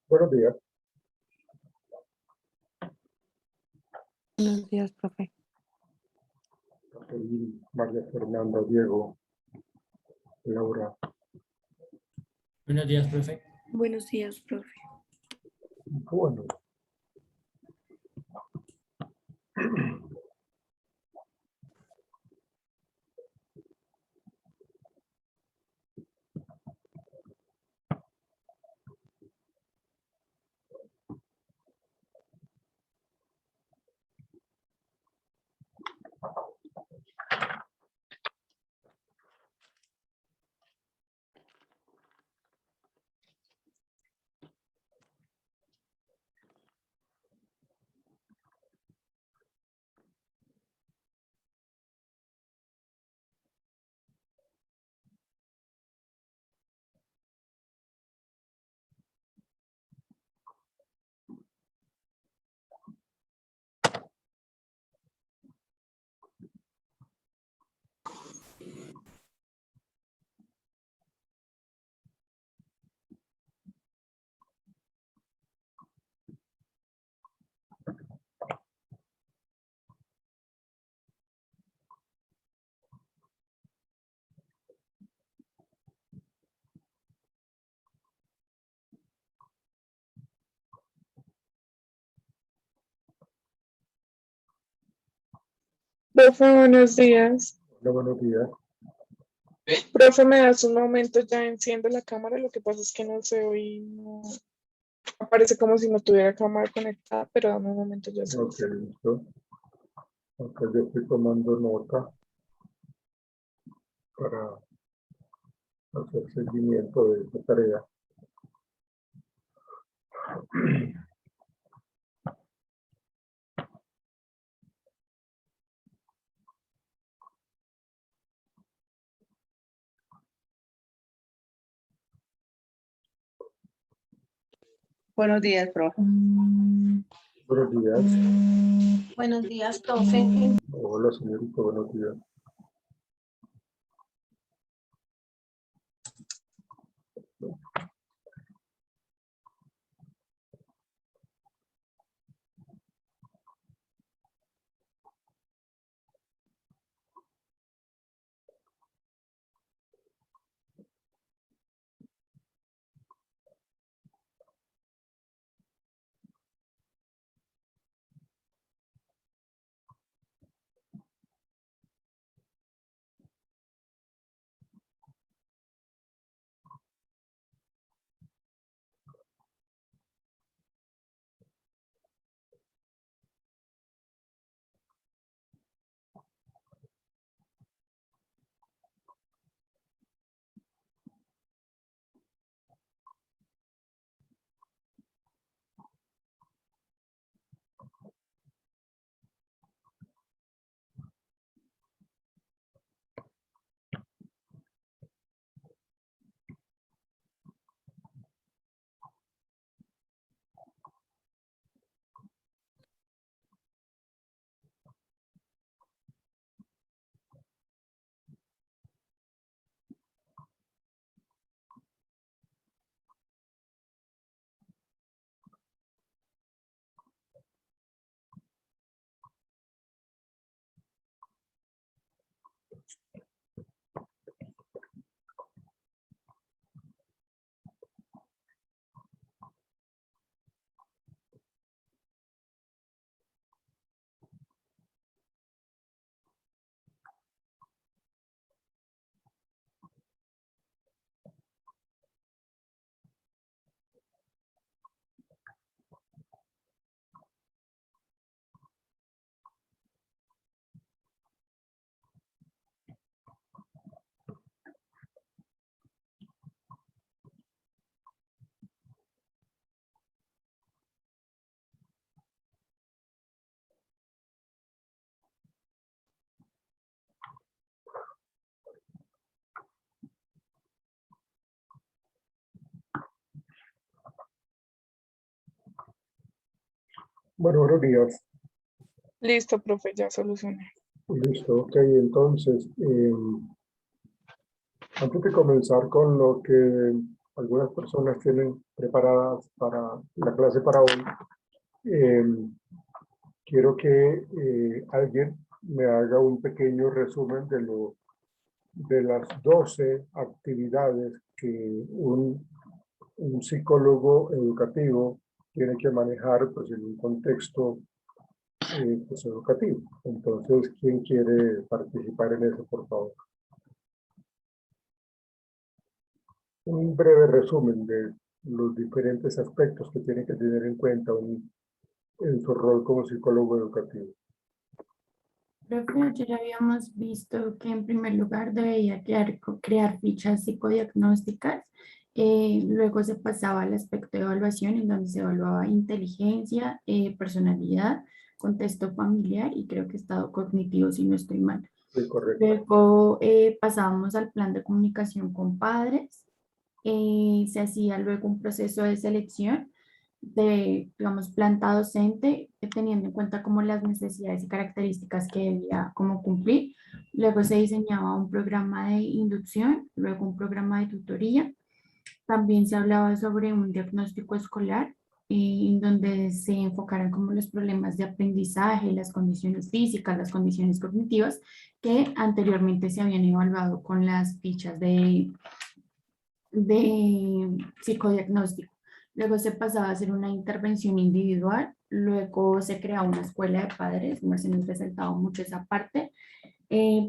Buenos días. Buenos días, profe. Jacqueline, María Fernanda, Diego, Laura. Buenos días, profe. Buenos días, profe. Bueno. Profe, buenos días. Hola, buenos días. Profe, me das un momento, ya enciendo la cámara. Lo que pasa es que no sé, hoy no aparece como si no tuviera cámara conectada, pero dame un momento, ya se Ok, listo. Acá yo estoy tomando nota para hacer seguimiento de esta tarea. Buenos días, profe. Buenos días. Buenos días, profe. Hola, señorita, buenos días. Bueno, buenos días. listo, profe, ya solucioné. Listo, ok, entonces, antes de comenzar con lo que algunas personas tienen preparadas para la clase para hoy. Quiero que alguien me haga un pequeño resumen de las 12 actividades que un psicólogo educativo tiene que manejar pues, en un contexto pues, educativo. Entonces, ¿quién quiere participar en eso, por favor? Un breve resumen de los diferentes aspectos que tiene que tener en cuenta en su rol como psicólogo educativo. Profe, ayer habíamos visto que en primer lugar debía crear fichas psicodiagnósticas, luego se pasaba al aspecto de evaluación en donde se evaluaba inteligencia, personalidad, contexto familiar y creo que estado cognitivo si no estoy mal. Sí, correcto. Luego pasábamos al plan de comunicación con padres, se hacía luego un proceso de selección de, digamos, planta docente, teniendo en cuenta como las necesidades y características que debía como cumplir. Luego se diseñaba un programa de inducción, luego un programa de tutoría. También se hablaba sobre un diagnóstico escolar, en donde se enfocaran como los problemas de aprendizaje, las condiciones físicas, las condiciones cognitivas, que anteriormente se habían evaluado con las fichas de psicodiagnóstico. Luego se pasaba a hacer una intervención individual, luego se creaba una escuela de padres, no se nos resaltaba mucho esa parte,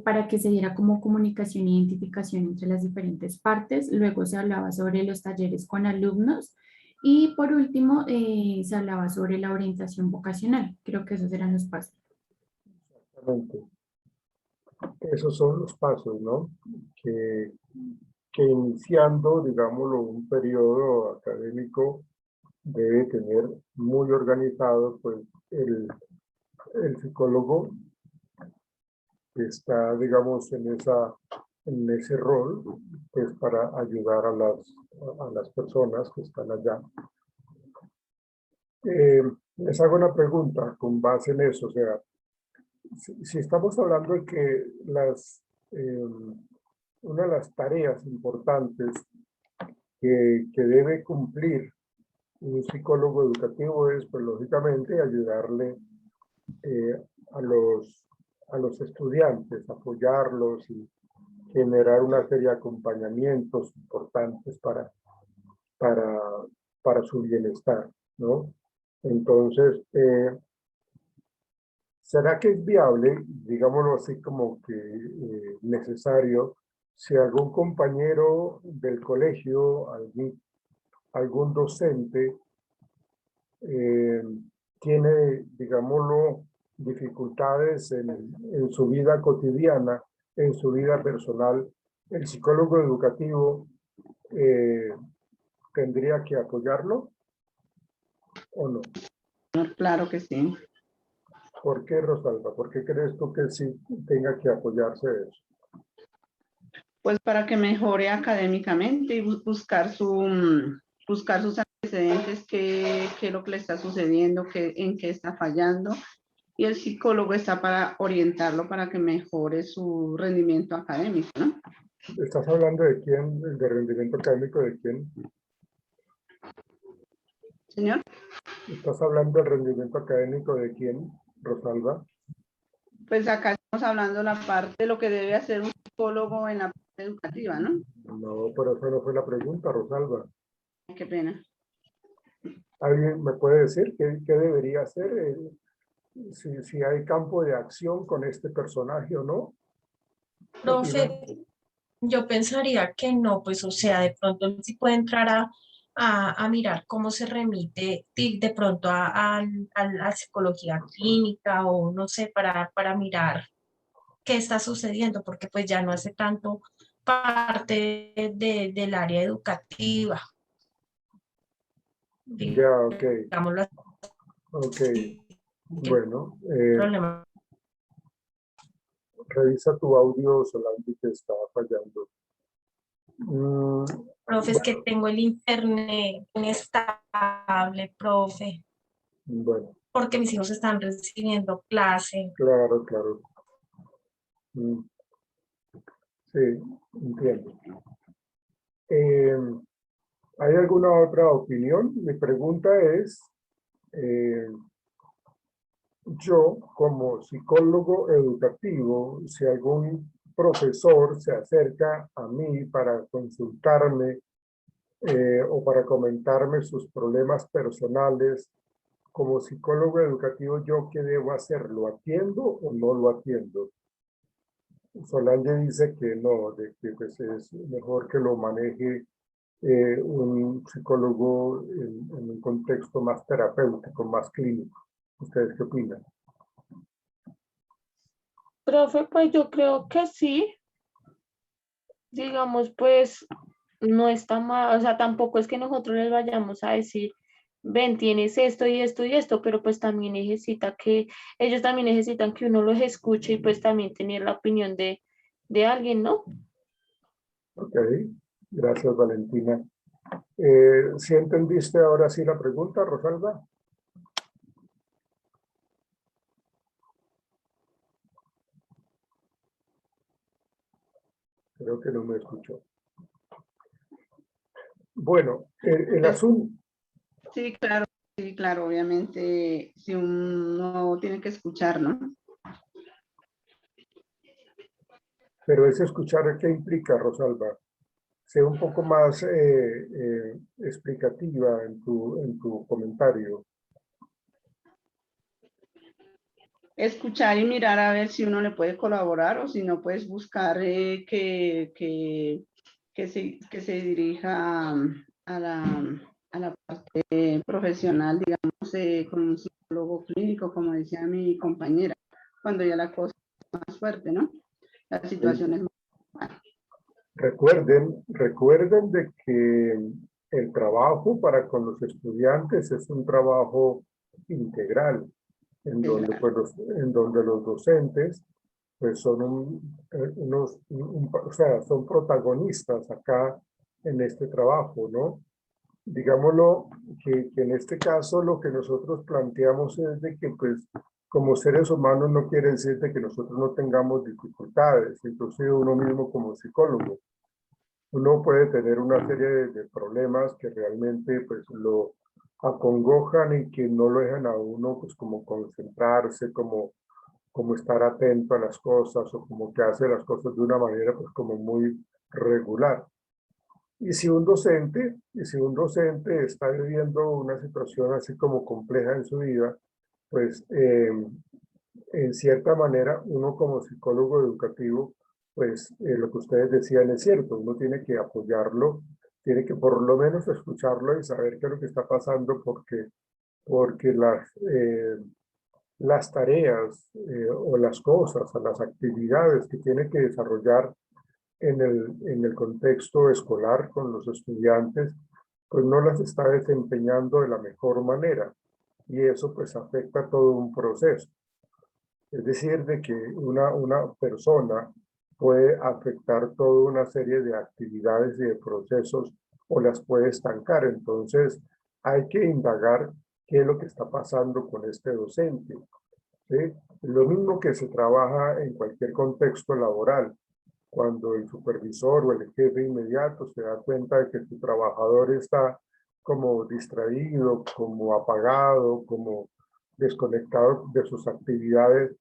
para que se diera como comunicación e identificación entre las diferentes partes. Luego se hablaba sobre los talleres con alumnos y por último se hablaba sobre la orientación vocacional. Creo que esos eran los pasos. Exactamente. Esos son los pasos, ¿no? Que iniciando, digámoslo, un periodo académico debe tener muy organizado, pues el psicólogo está, digamos, en ese rol, pues para ayudar a las personas que están allá. Les hago una pregunta con base en eso, o sea, si estamos hablando de que una de las tareas importantes que debe cumplir un psicólogo educativo es, pues, lógicamente, ayudarle a los estudiantes, apoyarlos y generar una serie de acompañamientos importantes para su bienestar, ¿no? Entonces, ¿será que es viable, digámoslo así, como que necesario, si algún compañero del colegio, algún docente, tiene, digámoslo, dificultades en su vida cotidiana, en su vida personal, el psicólogo educativo tendría que apoyarlo o no? Claro que sí. ¿Por qué, Rosalba? ¿Por qué crees tú que sí tenga que apoyarse de eso? Pues para que mejore académicamente y buscar sus antecedentes, qué es lo que le está sucediendo, en qué está fallando. Y el psicólogo está para orientarlo para que mejore su rendimiento académico, ¿no? ¿Estás hablando de quién, de rendimiento académico de quién? Señor. ¿Estás hablando del rendimiento académico de quién, Rosalba? Pues acá estamos hablando la parte de lo que debe hacer un psicólogo en la parte educativa, ¿no? No, pero esa no fue la pregunta, Rosalba. Qué pena. ¿Alguien me puede decir qué debería hacer? Si hay campo de acción con este personaje o no. ¿Qué opinan? Profe, yo pensaría que no, pues o sea, de pronto él sí puede entrar a mirar cómo se remite de pronto a la psicología clínica o no sé, para mirar qué está sucediendo, porque pues ya no hace tanto parte del área educativa, Ya, ok. digámoslo Ok. así, que el Bueno, problema. revisa tu audio, Solange, que está fallando. Profe, es que tengo el internet inestable, profe, Bueno, porque mis hijos están recibiendo clase. claro, claro. Sí, entiendo. ¿Hay alguna otra opinión? Mi pregunta es, yo como psicólogo educativo, si algún profesor se acerca a mí para consultarme o para comentarme sus problemas personales, como psicólogo educativo, ¿yo qué debo hacer? ¿Lo atiendo o no lo atiendo? Solange dice que no, de que pues es mejor que lo maneje un psicólogo en un contexto más terapéutico, más clínico. ¿Ustedes qué opinan? Profe, pues yo creo que sí, digamos, pues no está mal, o sea, tampoco es que nosotros les vayamos a decir, ven, tienes esto y esto y esto, pero pues también necesita que, ellos también necesitan que uno los escuche y pues también tener la opinión de alguien, ¿no? Ok, gracias Valentina. ¿Sí entendiste ahora sí la pregunta, Rosalba? Creo que no me escuchó. Bueno, el asunto... Sí, claro, obviamente, si uno tiene que escuchar, ¿no? Pero ese escuchar, ¿qué implica, Rosalba? Sea un poco más explicativa en tu comentario. Escuchar y mirar a ver si uno le puede colaborar o si no, puedes buscar que se dirija a la parte profesional, digamos, con un psicólogo clínico, como decía mi compañera, cuando ya la cosa es más fuerte, ¿no? La situación es más... Recuerden de que el trabajo para con los estudiantes es un trabajo integral, en donde, pues, en donde los docentes pues, son o sea, son protagonistas acá en este trabajo, ¿no? Digámoslo que en este caso lo que nosotros planteamos es de que pues como seres humanos no quiere decir de que nosotros no tengamos dificultades, inclusive uno mismo como psicólogo. Uno puede tener una serie de problemas que realmente pues lo acongojan y que no lo dejan a uno pues como concentrarse, como estar atento a las cosas o como que hace las cosas de una manera pues como muy regular. Y si un docente está viviendo una situación así como compleja en su vida, pues en cierta manera uno como psicólogo educativo, pues lo que ustedes decían es cierto, uno tiene que apoyarlo, tiene que por lo menos escucharlo y saber qué es lo que está pasando porque las tareas o las cosas o las actividades que tiene que desarrollar en el contexto escolar con los estudiantes, pues no las está desempeñando de la mejor manera y eso pues afecta todo un proceso. Es decir, de que una persona puede afectar toda una serie de actividades y de procesos o las puede estancar. Entonces, hay que indagar qué es lo que está pasando con este docente. ¿Sí? Lo mismo que se trabaja en cualquier contexto laboral, cuando el supervisor o el jefe inmediato se da cuenta de que su trabajador está como distraído, como apagado, como desconectado de sus actividades,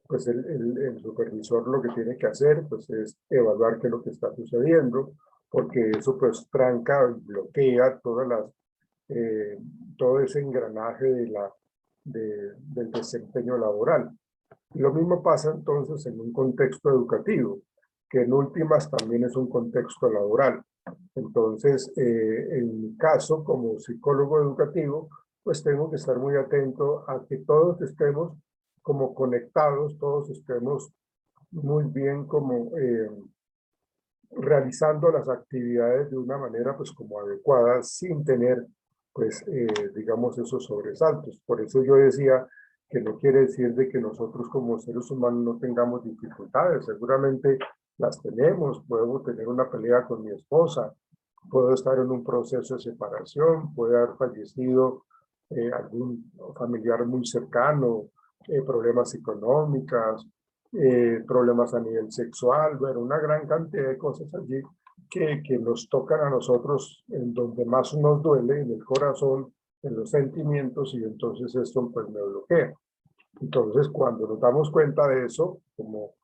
pues el supervisor lo que tiene que hacer pues es evaluar qué es lo que está sucediendo, porque eso pues tranca y bloquea todo ese engranaje del desempeño laboral. Lo mismo pasa entonces en un contexto educativo, que en últimas también es un contexto laboral. Entonces, en mi caso, como psicólogo educativo, pues tengo que estar muy atento a que todos estemos como conectados, todos estemos muy bien como realizando las actividades de una manera pues como adecuada sin tener pues digamos esos sobresaltos. Por eso yo decía que no quiere decir de que nosotros como seres humanos no tengamos dificultades, seguramente las tenemos, puedo tener una pelea con mi esposa, puedo estar en un proceso de separación, puede haber fallecido algún familiar muy cercano, problemas económicos, problemas a nivel sexual, bueno, una gran cantidad de cosas allí que nos tocan a nosotros en donde más nos duele, en el corazón, en los sentimientos, y entonces esto pues me bloquea. Entonces, cuando nos damos cuenta de eso, como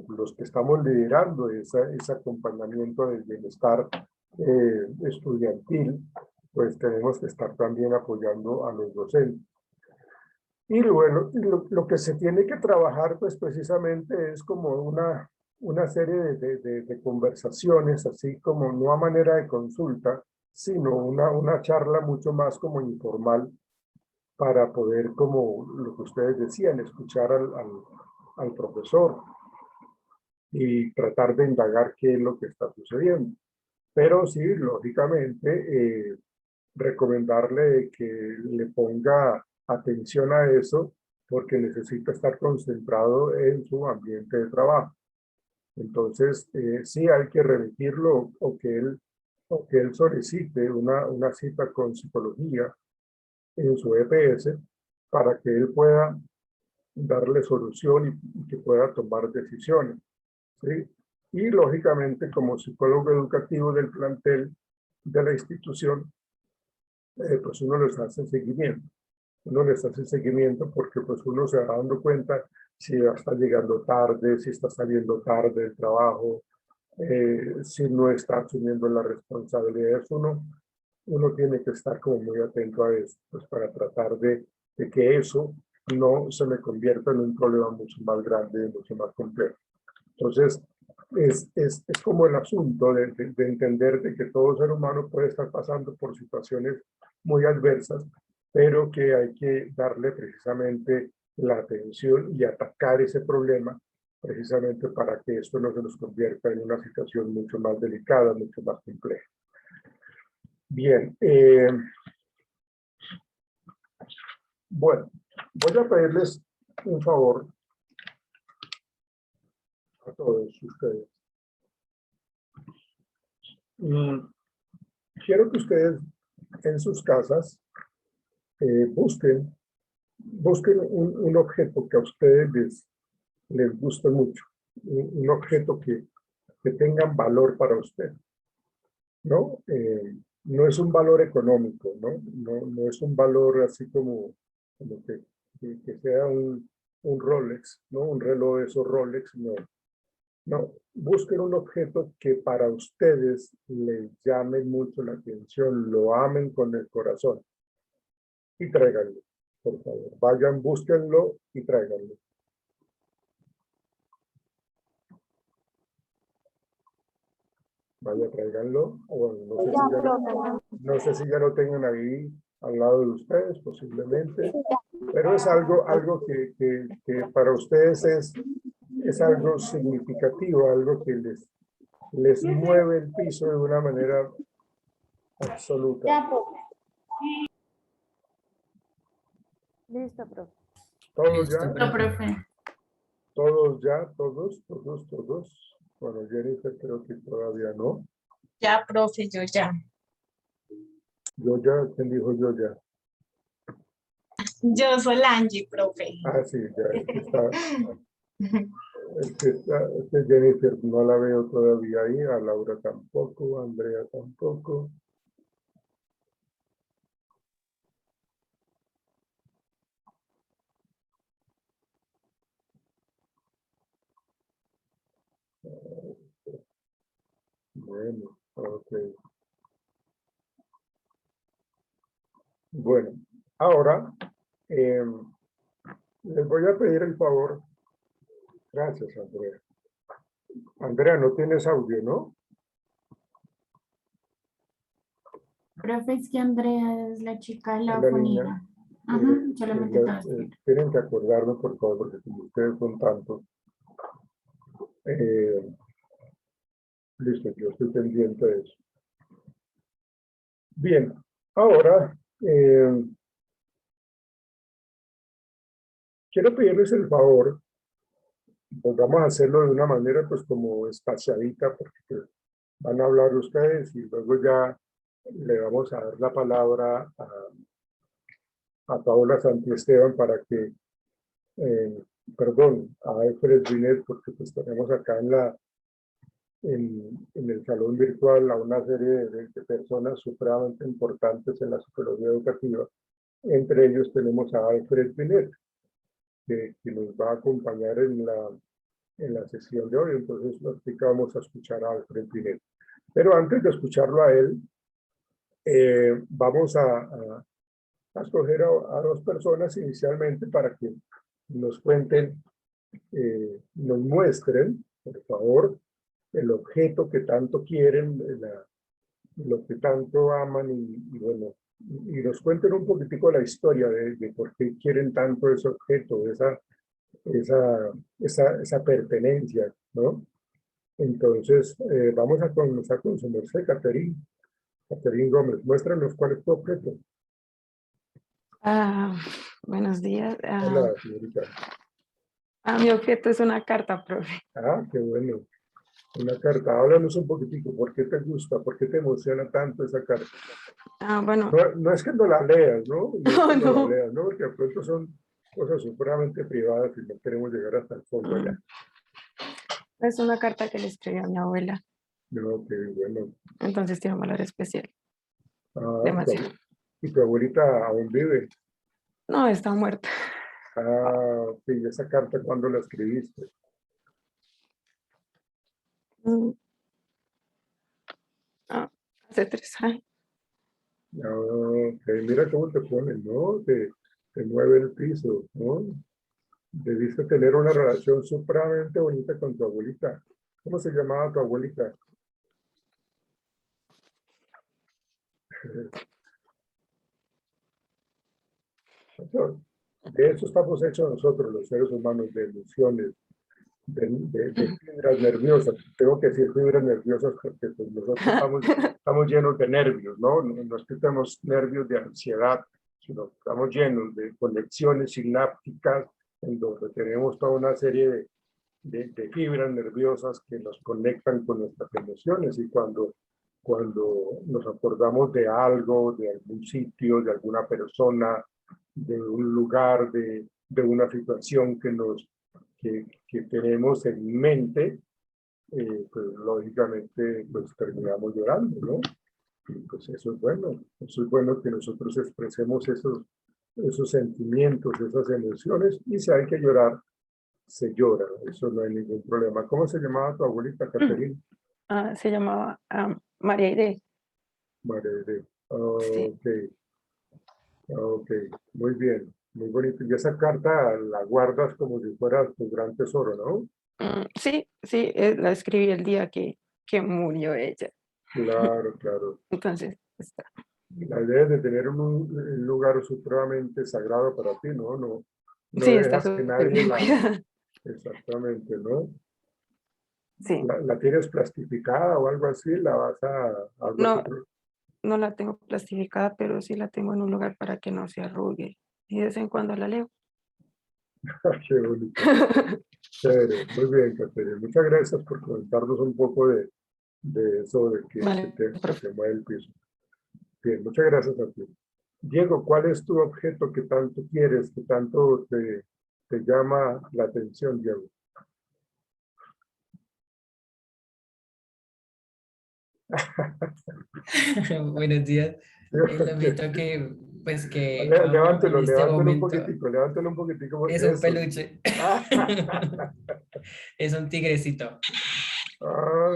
los que estamos liderando ese acompañamiento del bienestar estudiantil, pues tenemos que estar también apoyando a los docentes. Y bueno, lo que se tiene que trabajar, pues precisamente es como una serie de conversaciones, así como no a manera de consulta, sino una charla mucho más como informal, para poder, como lo que ustedes decían, escuchar al profesor y tratar de indagar qué es lo que está sucediendo. Pero sí, lógicamente, recomendarle que le ponga atención a eso, porque necesita estar concentrado en su ambiente de trabajo. Entonces, sí hay que remitirlo o que él solicite una cita con psicología en su EPS para que él pueda darle solución y que pueda tomar decisiones, ¿sí? Y lógicamente, como psicólogo educativo del plantel de la institución, pues uno les hace seguimiento. Uno les hace seguimiento porque pues uno se va dando cuenta si está llegando tarde, si está saliendo tarde del trabajo, si no está asumiendo las responsabilidades. Uno tiene que estar como muy atento a eso, pues para tratar de que eso no se me convierta en un problema mucho más grande, mucho más complejo. Entonces, es como el asunto de entender de que todo ser humano puede estar pasando por situaciones muy adversas, pero que hay que darle precisamente la atención y atacar ese problema precisamente para que esto no se nos convierta en una situación mucho más delicada, mucho más compleja. Bien, bueno, voy a pedirles un favor a todos ustedes. Quiero que ustedes en sus casas busquen un objeto que a ustedes les guste mucho, un objeto que tengan valor para usted, ¿no? No es un valor económico, ¿no? No es un valor así como que sea un Rolex, ¿no? Un reloj de esos Rolex, no. No, busquen un objeto que para ustedes les llame mucho la atención, lo amen con el corazón y tráiganlo, por favor. Vayan, búsquenlo y tráiganlo. Vaya, tráiganlo. Bueno, no sé si ya lo tengan ahí al lado de ustedes, posiblemente, pero es algo que para ustedes es algo significativo, algo que les mueve el piso de una manera absoluta. Listo, profe. ¿Todos Listo, ya? No, profe. ¿Todos ya? ¿Todos? Bueno, Jennifer creo que todavía no. Ya, profe, yo ya. Yo ya, ¿quién dijo yo ya? Yo soy Angie, profe. Ah, sí, ya, es que Jennifer no la veo todavía ahí, a Laura tampoco, a Andrea tampoco. Bueno, ok. Bueno, ahora les voy a pedir el favor. Gracias, Andrea. Andrea, no tienes audio, ¿no? Profe, es que Andrea es la chica de la La niña. fonía. Ajá, solamente te vas a decir. Tienen que acordarme, por favor, porque como ustedes son tantos. Listo, yo estoy pendiente de eso. Bien, ahora quiero pedirles el favor, pues vamos a hacerlo de una manera pues como espaciadita, porque pues, van a hablar ustedes y luego ya le vamos a dar la palabra a Paola Santiesteban para que, perdón, a Alfred Binet, porque pues tenemos acá en el salón virtual a una serie de personas supremamente importantes en la psicología educativa. Entre ellos tenemos a Alfred Binet, que nos va a acompañar en la sesión de hoy. Entonces, vamos a escuchar a Alfred Binet. Pero antes de escucharlo a él, vamos a escoger a dos personas inicialmente para que nos cuenten, nos muestren, por favor, el objeto que tanto quieren, lo que tanto aman y bueno, y nos cuenten un poquitico la historia de por qué quieren tanto ese objeto, esa pertenencia, ¿no? Entonces, vamos a comenzar con su merced, Catherine Gómez. Muéstranos cuál es tu objeto. Buenos días. Hola, señorita. Mi objeto es una carta, profe. Qué bueno. Una carta. Háblanos un poquitico. ¿Por qué te gusta? ¿Por qué te emociona tanto esa carta? Bueno. No es que no la leas, ¿no? No es que no No. la leas, ¿no? Porque de pronto son cosas supremamente privadas y no queremos llegar hasta el fondo allá. Es una carta que le escribió a mi abuela. No, qué bueno. Entonces tiene un valor especial. Demasiado. ¿Y tu abuelita aún vive? No, está muerta. Sí, esa carta, ¿cuándo la escribiste? Hace 3 años. Mira cómo te ponen, ¿no? Te mueve el piso, ¿no? Debiste tener una relación supremamente bonita con tu abuelita. ¿Cómo se llamaba tu abuelita? De eso estamos hechos nosotros, los seres humanos, de emociones, de fibras nerviosas. Tengo que decir fibras nerviosas porque pues, nosotros estamos llenos de nervios, ¿no? No es que tenemos nervios de ansiedad, sino que estamos llenos de conexiones sinápticas en donde tenemos toda una serie de fibras nerviosas que nos conectan con nuestras emociones y cuando nos acordamos de algo, de algún sitio, de alguna persona, de un lugar, de una situación que tenemos en mente, pues lógicamente pues terminamos llorando, ¿no? Y pues eso es bueno que nosotros expresemos esos sentimientos, esas emociones, y si hay que llorar, se llora, eso no hay ningún problema. ¿Cómo se llamaba tu abuelita, Catherine? Se llamaba María Irene. María Irene. Sí. Ok, muy bien, muy bonito. Y esa carta la guardas como si fuera tu gran tesoro, ¿no? Sí, la escribí el día que murió ella. Claro. Entonces, está. La idea es de tener un lugar supremamente sagrado para ti, ¿no? No Sí, está dejas que súper nadie bien cuidada. Exactamente, ¿no? Sí. ¿La tienes plastificada o algo así? ¿La vas a algo No, así? no la tengo plastificada, pero sí la tengo en un lugar para que no se arrugue. Y de vez en cuando la leo. Qué bonito. Chévere. Muy bien, Caterina. Muchas gracias por comentarnos un poco de eso, de que Vale, te mueve el piso. Bien, muchas gracias a ti. Diego, ¿cuál es tu objeto que tanto quieres, que tanto te llama la atención, Diego? Buenos días. El objeto que amo en Levántelo este un momento poquitico. es un Eso. peluche. Es un tigrecito. Ah.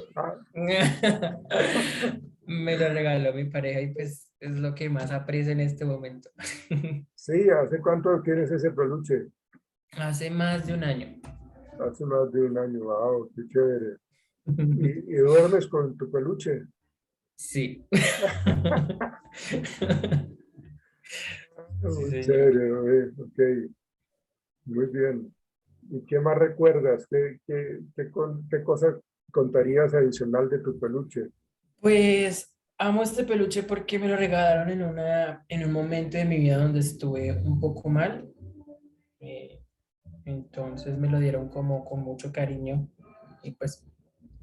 Me lo regaló mi pareja y pues es lo que más aprecio en este momento. Sí, ¿hace cuánto tienes ese peluche? Hace más de un año. Hace más de un año, wow, qué chévere. ¿Y duermes con tu peluche? Sí. Sí, Muy señor. chévere, ok, muy bien. ¿Y qué más recuerdas? ¿Qué cosa contarías adicional de tu peluche? Pues amo este peluche porque me lo regalaron en un momento de mi vida donde estuve un poco mal. Eh, entonces me lo dieron como con mucho cariño y pues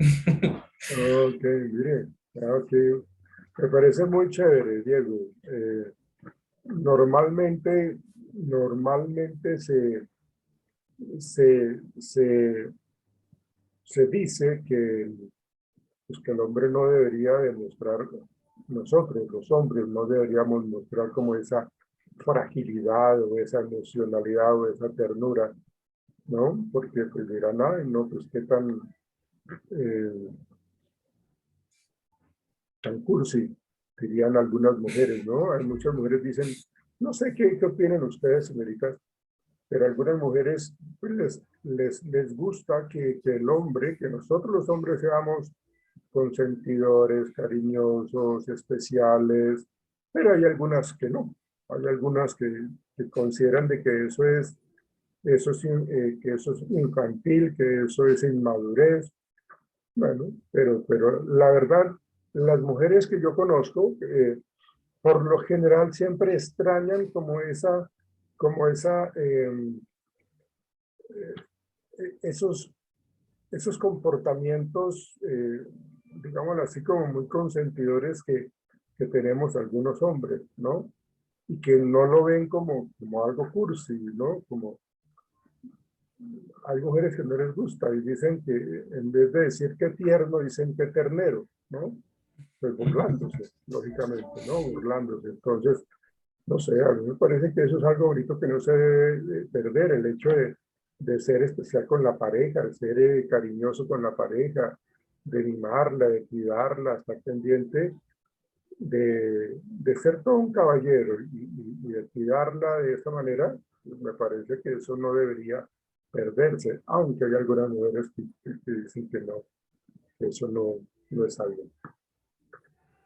Ok, mire, ok. Me parece muy chévere, Diego. Normalmente se dice pues que el hombre no debería demostrar, nosotros los hombres no deberíamos mostrar como esa fragilidad o esa emocionalidad o esa ternura, ¿no? Porque pues dirán, ay, no, pues qué eh, tan cursi, dirían algunas mujeres, ¿no? Hay muchas mujeres dicen, no sé qué opinan ustedes, señoritas, pero algunas mujeres pues, les gusta que el hombre, que nosotros los hombres seamos consentidores, cariñosos, especiales, pero hay algunas que no. Hay algunas que consideran de que que eso es infantil, que eso es inmadurez. Bueno, pero la verdad, las mujeres que yo conozco, por lo general siempre extrañan como esos, esos comportamientos, digamos así, como muy consentidores que tenemos algunos hombres, ¿no? Y que no lo ven como algo cursi, ¿no? Como hay mujeres que no les gusta y dicen que en vez de decir que tierno, dicen que ternero, ¿no? Pues burlándose, lógicamente, ¿no? Burlándose. Entonces, no sé, a mí me parece que eso es algo bonito que no se debe perder, el hecho de ser especial con la pareja, de ser cariñoso con la pareja, de mimarla, de cuidarla, estar pendiente de ser todo un caballero y de cuidarla de esa manera, pues me parece que eso no debería perderse, aunque hay algunas mujeres que dicen que no, que eso no está bien.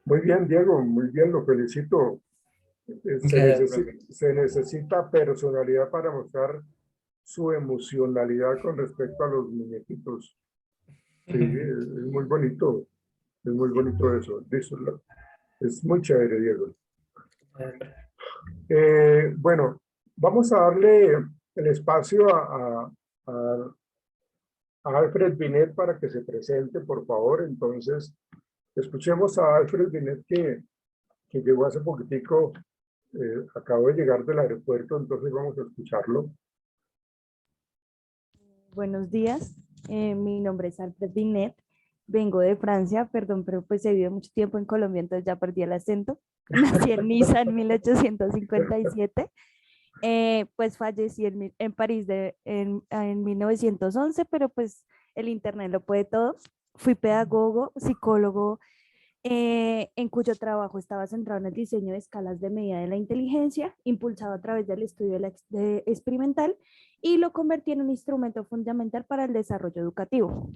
Muy bien, Diego, muy bien, lo felicito. Gracias, profe. Se necesita personalidad para mostrar su emocionalidad con respecto a los muñequitos. Sí, es muy bonito eso. Es muy chévere, Diego. Bueno, vamos a darle el espacio a Alfred Binet para que se presente, por favor. Entonces, escuchemos a Alfred Binet que llegó hace poquitico, acabo de llegar del aeropuerto, entonces vamos a escucharlo. Buenos días, mi nombre es Alfred Binet, vengo de Francia, perdón, pero pues he vivido mucho tiempo en Colombia, entonces ya perdí el acento. Nací en Niza en 1857, pues fallecí en París en 1911, pero pues el internet lo puede todo. Fui pedagogo, psicólogo, en cuyo trabajo estaba centrado en el diseño de escalas de medida de la inteligencia, impulsado a través del estudio experimental, y lo convertí en un instrumento fundamental para el desarrollo educativo.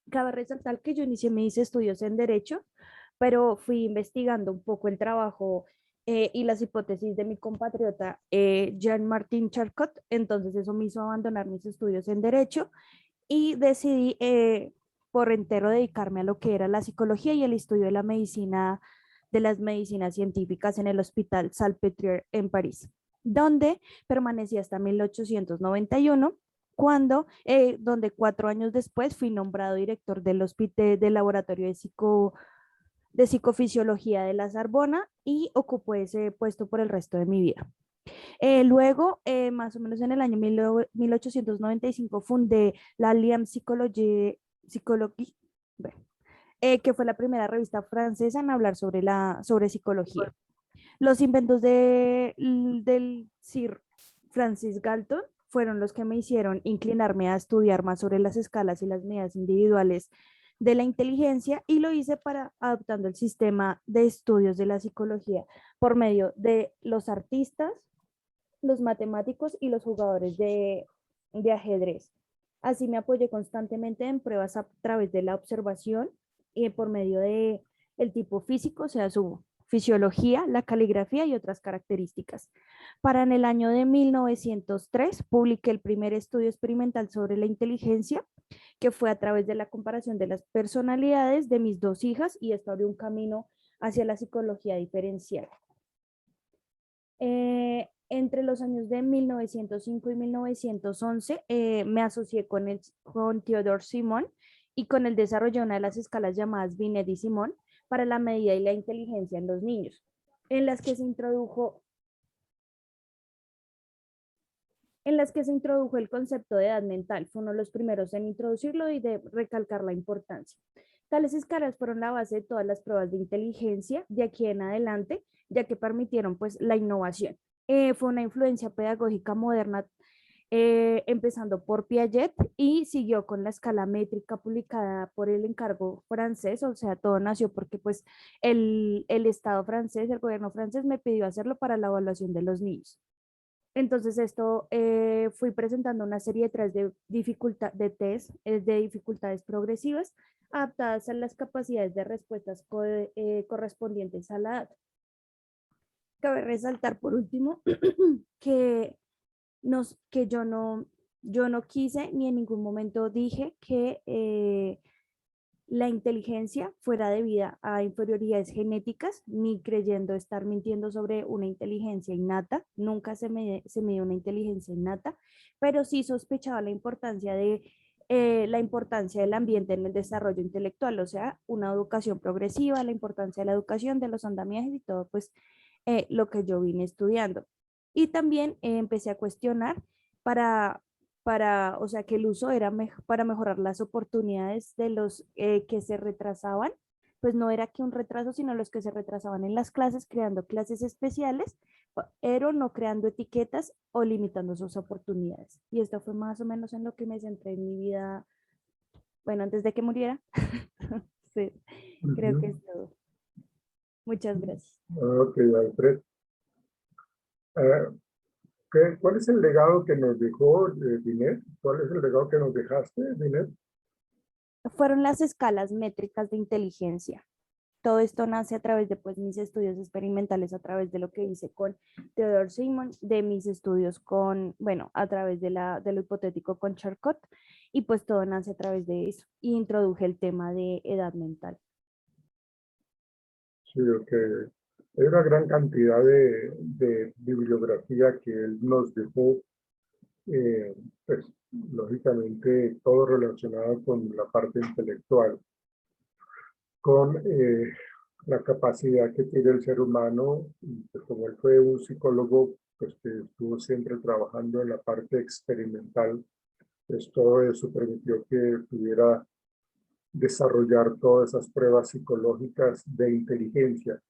Cabe resaltar que yo inicié mis estudios en Derecho, pero fui investigando un poco el trabajo y las hipótesis de mi compatriota Jean-Martin Charcot, entonces eso me hizo abandonar mis estudios en Derecho y decidí por entero dedicarme a lo que era la psicología y el estudio de la medicina, de las medicinas científicas en el Hospital Salpêtrière en París, donde permanecí hasta 1891, donde 4 años después fui nombrado director del laboratorio de psicofisiología de la Sorbona y ocupé ese puesto por el resto de mi vida. Luego, más o menos en el año 1895, fundé la Alliance Psychologie, bueno, que fue la primera revista francesa en hablar sobre psicología. Los inventos del Sir Francis Galton fueron los que me hicieron inclinarme a estudiar más sobre las escalas y las medidas individuales de la inteligencia, y lo hice adaptando el sistema de estudios de la psicología por medio de los artistas, los matemáticos y los jugadores de ajedrez. Así me apoyé constantemente en pruebas a través de la observación y por medio de el tipo físico, o sea, su fisiología, la caligrafía y otras características. Para en el año de 1903 publiqué el primer estudio experimental sobre la inteligencia, que fue a través de la comparación de las personalidades de mis dos hijas, y esto abrió un camino hacia la psicología diferencial. Entre los años de 1905 y 1911 me asocié con Theodore Simon y con el desarrollo de una de las escalas llamadas Binet y Simon para la medida y la inteligencia en los niños, en las que se introdujo en las que se introdujo el concepto de edad mental. Fue uno de los primeros en introducirlo y de recalcar la importancia. Tales escalas fueron la base de todas las pruebas de inteligencia de aquí en adelante, ya que permitieron pues la innovación. Fue una influencia pedagógica moderna, empezando por Piaget y siguió con la escala métrica publicada por el encargo francés, o sea, todo nació porque pues el Estado francés, el gobierno francés me pidió hacerlo para la evaluación de los niños. Entonces esto fui presentando una serie de test de test de dificultades progresivas adaptadas a las capacidades de respuestas correspondientes a la edad. Cabe resaltar por último que, que yo no quise ni en ningún momento dije que la inteligencia fuera debida a inferioridades genéticas, ni creyendo estar mintiendo sobre una inteligencia innata. Nunca se me dio una inteligencia innata, pero sí sospechaba la importancia del ambiente en el desarrollo intelectual, o sea, una educación progresiva, la importancia de la educación, de los andamiajes y todo, pues lo que yo vine estudiando. Y también empecé a cuestionar para, o sea, que el uso era para mejorar las oportunidades de los que se retrasaban, pues no era que un retraso, sino los que se retrasaban en las clases, creando clases especiales, pero no creando etiquetas o limitando sus oportunidades. Y esto fue más o menos en lo que me centré en mi vida, bueno, antes de que muriera. Sí, creo que es todo. Muchas gracias. Ok, Alfred. ¿Cuál es el legado que nos dejó Binet? ¿Cuál es el legado que nos dejaste, Binet? Fueron las escalas métricas de inteligencia. Todo esto nace a través de pues, mis estudios experimentales, a través de lo que hice con Theodore Simon, de mis estudios con, bueno, a través de lo hipotético con Charcot, y pues todo nace a través de eso. Y introduje el tema de edad mental. Sí, ok. Hay una gran cantidad de bibliografía que él nos dejó, pues, lógicamente todo relacionado con la parte intelectual, con la capacidad que tiene el ser humano, y pues como él fue un psicólogo, pues que estuvo siempre trabajando en la parte experimental, pues todo eso permitió que pudiera desarrollar todas esas pruebas psicológicas de inteligencia.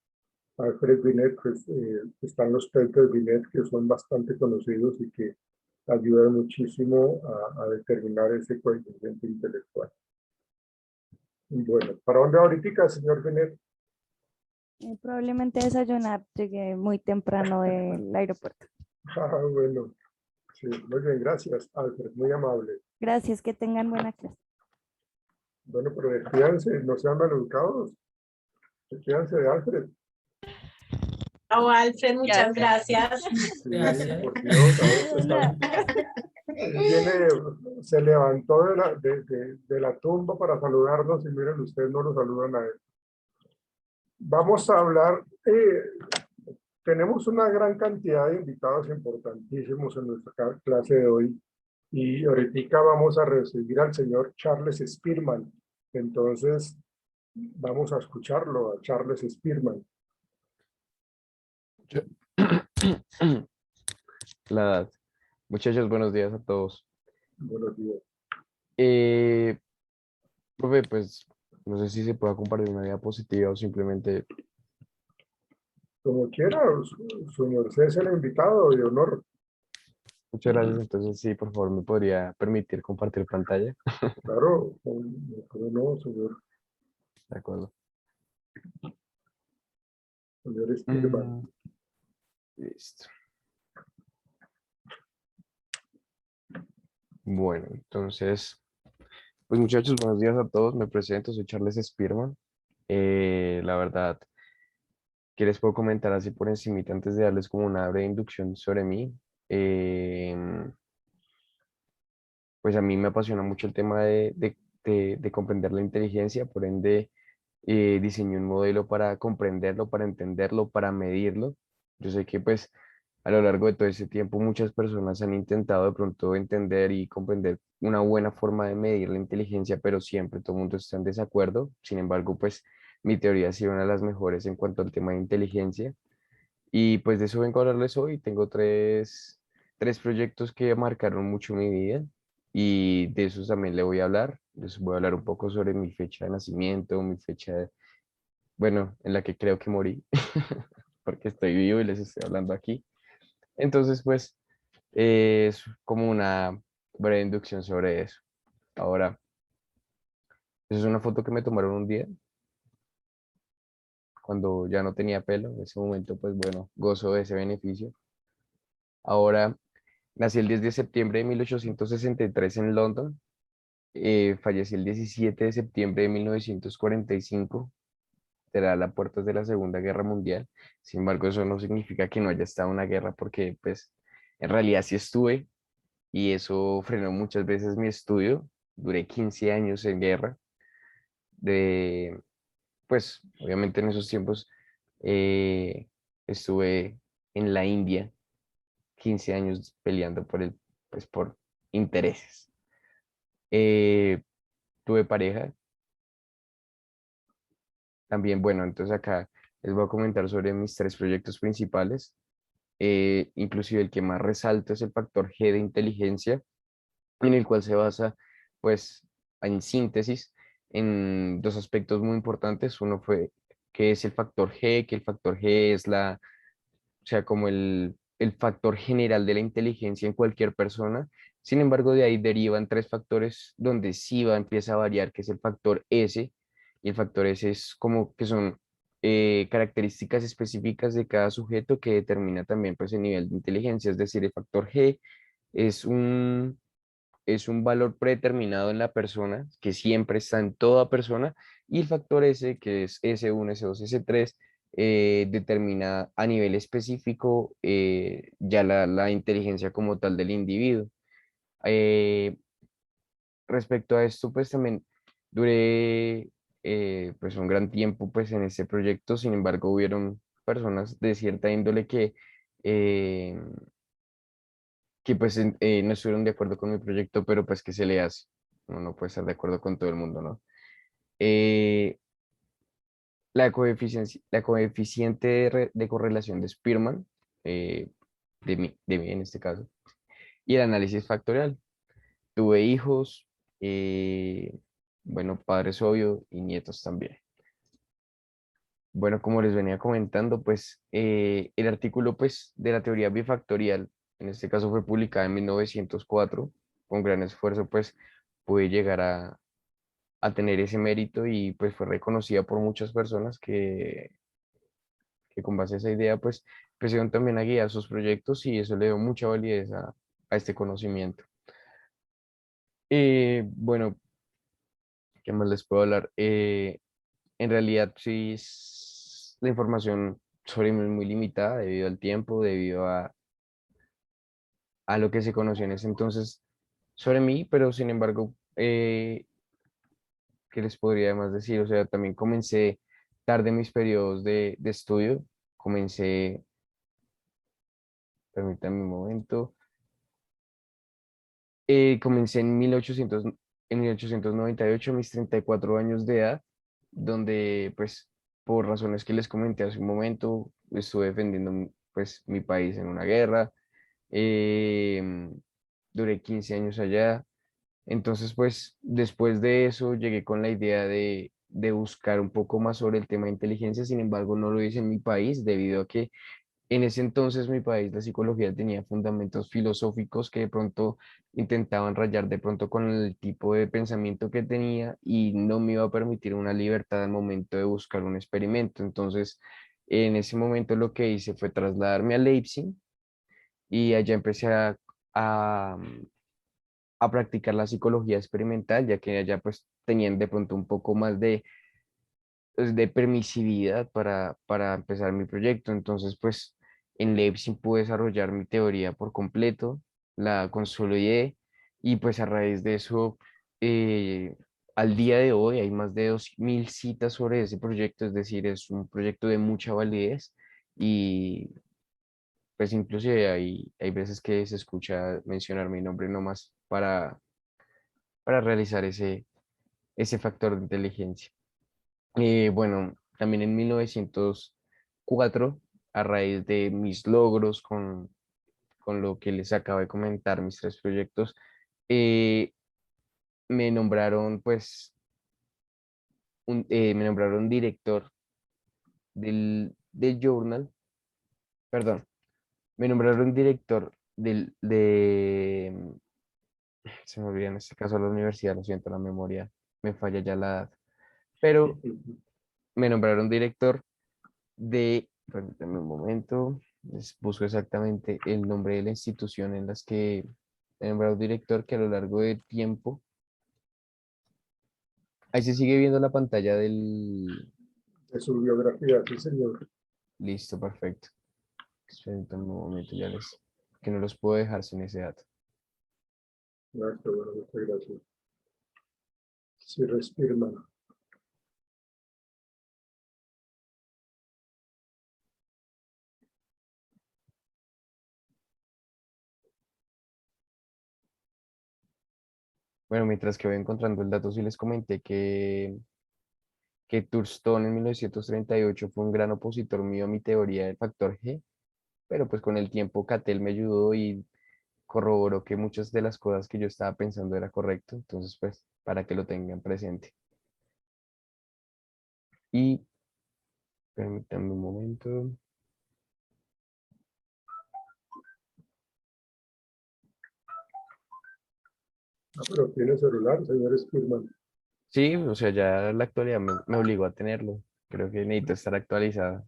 Alfred Binet, pues están los test de Binet que son bastante conocidos y que ayudan muchísimo a determinar ese coeficiente intelectual. Bueno, ¿para dónde ahorita, señor Binet? Probablemente desayunar, llegué muy temprano del aeropuerto. Ah, bueno, sí, muy bien, gracias, Alfred, muy amable. Gracias, que tengan buena clase. Bueno, pero despídanse, no sean maleducados. Despídanse de Alfred. Oh, Alfred, muchas gracias. Sí, Gracias. por Dios, se levantó de la tumba para saludarnos y miren, ustedes no lo saludan a él. Vamos a hablar, tenemos una gran cantidad de invitados importantísimos en nuestra clase de hoy y ahorita vamos a recibir al señor Charles Spearman. Entonces, vamos a escucharlo, a Charles Spearman. Muchachos, buenos días a todos. Buenos días. Profe, pues no sé si se puede compartir una diapositiva o simplemente... Como quiera, su merced es el invitado de honor. Muchas gracias. Entonces, sí, por favor, ¿me podría permitir compartir pantalla? Claro, no, señor De acuerdo. Spearman. Listo. Bueno, entonces, pues muchachos, buenos días a todos. Me presento, soy Charles Spearman. La verdad, ¿qué les puedo comentar así por encimita antes de darles como una breve inducción sobre mí? Pues a mí me apasiona mucho el tema de comprender la inteligencia, por ende diseñé un modelo para comprenderlo, para entenderlo, para medirlo. Yo sé que pues a lo largo de todo ese tiempo muchas personas han intentado de pronto entender y comprender una buena forma de medir la inteligencia, pero siempre todo el mundo está en desacuerdo. Sin embargo, pues mi teoría ha sido una de las mejores en cuanto al tema de inteligencia. Y pues de eso vengo a hablarles hoy. Tengo tres proyectos que marcaron mucho mi vida y de esos también le voy a hablar. Les voy a hablar un poco sobre mi fecha de nacimiento, mi fecha, bueno, en la que creo que morí, porque estoy vivo y les estoy hablando aquí. Entonces, pues, es como una breve inducción sobre eso. Ahora, esa es una foto que me tomaron un día cuando ya no tenía pelo. En ese momento, pues bueno, gozo de ese beneficio. Ahora, nací el 10 de septiembre de 1863 en London. Fallecí el 17 de septiembre de 1945. Será a las puertas de la Segunda Guerra Mundial. Sin embargo, eso no significa que no haya estado una guerra, porque pues en realidad sí estuve y eso frenó muchas veces mi estudio. Duré 15 años en guerra. De, pues obviamente en esos tiempos eh, estuve en la India 15 años peleando por pues por intereses. Eh, Tuve pareja también. Bueno, entonces acá les voy a comentar sobre mis tres proyectos principales. Inclusive el que más resalto es el factor G de inteligencia, en el cual se basa, pues, en síntesis, en dos aspectos muy importantes. Uno fue que es el factor G, que el factor G es o sea, como el factor general de la inteligencia en cualquier persona. Sin embargo, de ahí derivan tres factores donde sí empieza a variar, que es el factor S, y el factor S es como que son características específicas de cada sujeto que determina también pues el nivel de inteligencia. Es decir, el factor G es es un valor predeterminado en la persona, que siempre está en toda persona, y el factor S, que es S1, S2, S3, determina a nivel específico ya la inteligencia como tal del individuo. Eh, Respecto a esto, pues también duré pues un gran tiempo pues en este proyecto. Sin embargo, hubieron personas de cierta índole eh, que pues no estuvieron de acuerdo con mi proyecto, pero pues ¿qué se le hace? Uno no puede estar de acuerdo con todo el mundo, ¿no? Eh, la coeficiente de correlación de Spearman, eh, de mí en este caso, y el análisis factorial. Tuve hijos, eh, bueno, padres obvio y nietos también. Bueno, como les venía comentando, pues el artículo pues de la teoría bifactorial, en este caso fue publicada en 1904. Con gran esfuerzo pues pude llegar a tener ese mérito y pues fue reconocida por muchas personas que con base a esa idea pues empezaron también a guiar sus proyectos y eso le dio mucha validez a este conocimiento. Bueno, ¿qué más les puedo hablar? En realidad, sí, la información sobre mí es muy limitada debido al tiempo, debido a lo que se conoció en ese entonces sobre mí, pero sin embargo, ¿qué les podría además decir? O sea, también comencé tarde mis periodos de estudio, comencé, permítanme un momento, comencé en 1898, mis 34 años de edad, donde pues por razones que les comenté hace un momento, estuve defendiendo pues mi país en una guerra. em, Duré 15 años allá. Entonces pues después de eso llegué con la idea de buscar un poco más sobre el tema de inteligencia. Sin embargo, no lo hice en mi país debido a que en ese entonces mi país, la psicología tenía fundamentos filosóficos que de pronto intentaban rayar de pronto con el tipo de pensamiento que tenía y no me iba a permitir una libertad al momento de buscar un experimento. Entonces, en ese momento lo que hice fue trasladarme a Leipzig y allá empecé a, a practicar la psicología experimental, ya que allá pues tenían de pronto un poco más de permisividad para empezar mi proyecto. Entonces, pues en Leipzig pude desarrollar mi teoría por completo, la consolidé y pues a raíz de eso, eh, al día de hoy hay más de 2000 citas sobre ese proyecto, es decir, es un proyecto de mucha validez y pues inclusive hay veces que se escucha mencionar mi nombre nomás para realizar ese factor de inteligencia. Bueno, también en 1904, a raíz de mis logros con lo que les acabo de comentar, mis 3 proyectos, me nombraron pues, me nombraron director del journal, perdón, me nombraron director se me olvida en este caso la universidad, lo siento, la memoria me falla ya la edad, pero me nombraron director permítanme un momento, les busco exactamente el nombre de la institución en las que me nombraron director, que a lo largo del tiempo, ahí se sigue viendo la pantalla del, De su biografía, sí, señor. listo, perfecto. Esperen un momento, que no los puedo dejar sin ese dato. Ah, qué bueno, muchas gracias. Sí, Respirman. Bueno, mientras que voy encontrando el dato, sí les comenté que Thurston en 1938 fue un gran opositor mío a mi teoría del factor G, pero pues con el tiempo Cattell me ayudó y corroboró que muchas de las cosas que yo estaba pensando era correcto, entonces pues para que lo tengan presente. Y permítanme un momento. Ah, pero tiene celular, señor Respirman. Sí, o sea, ya la actualidad me obligó a tenerlo. Creo que necesito estar actualizado.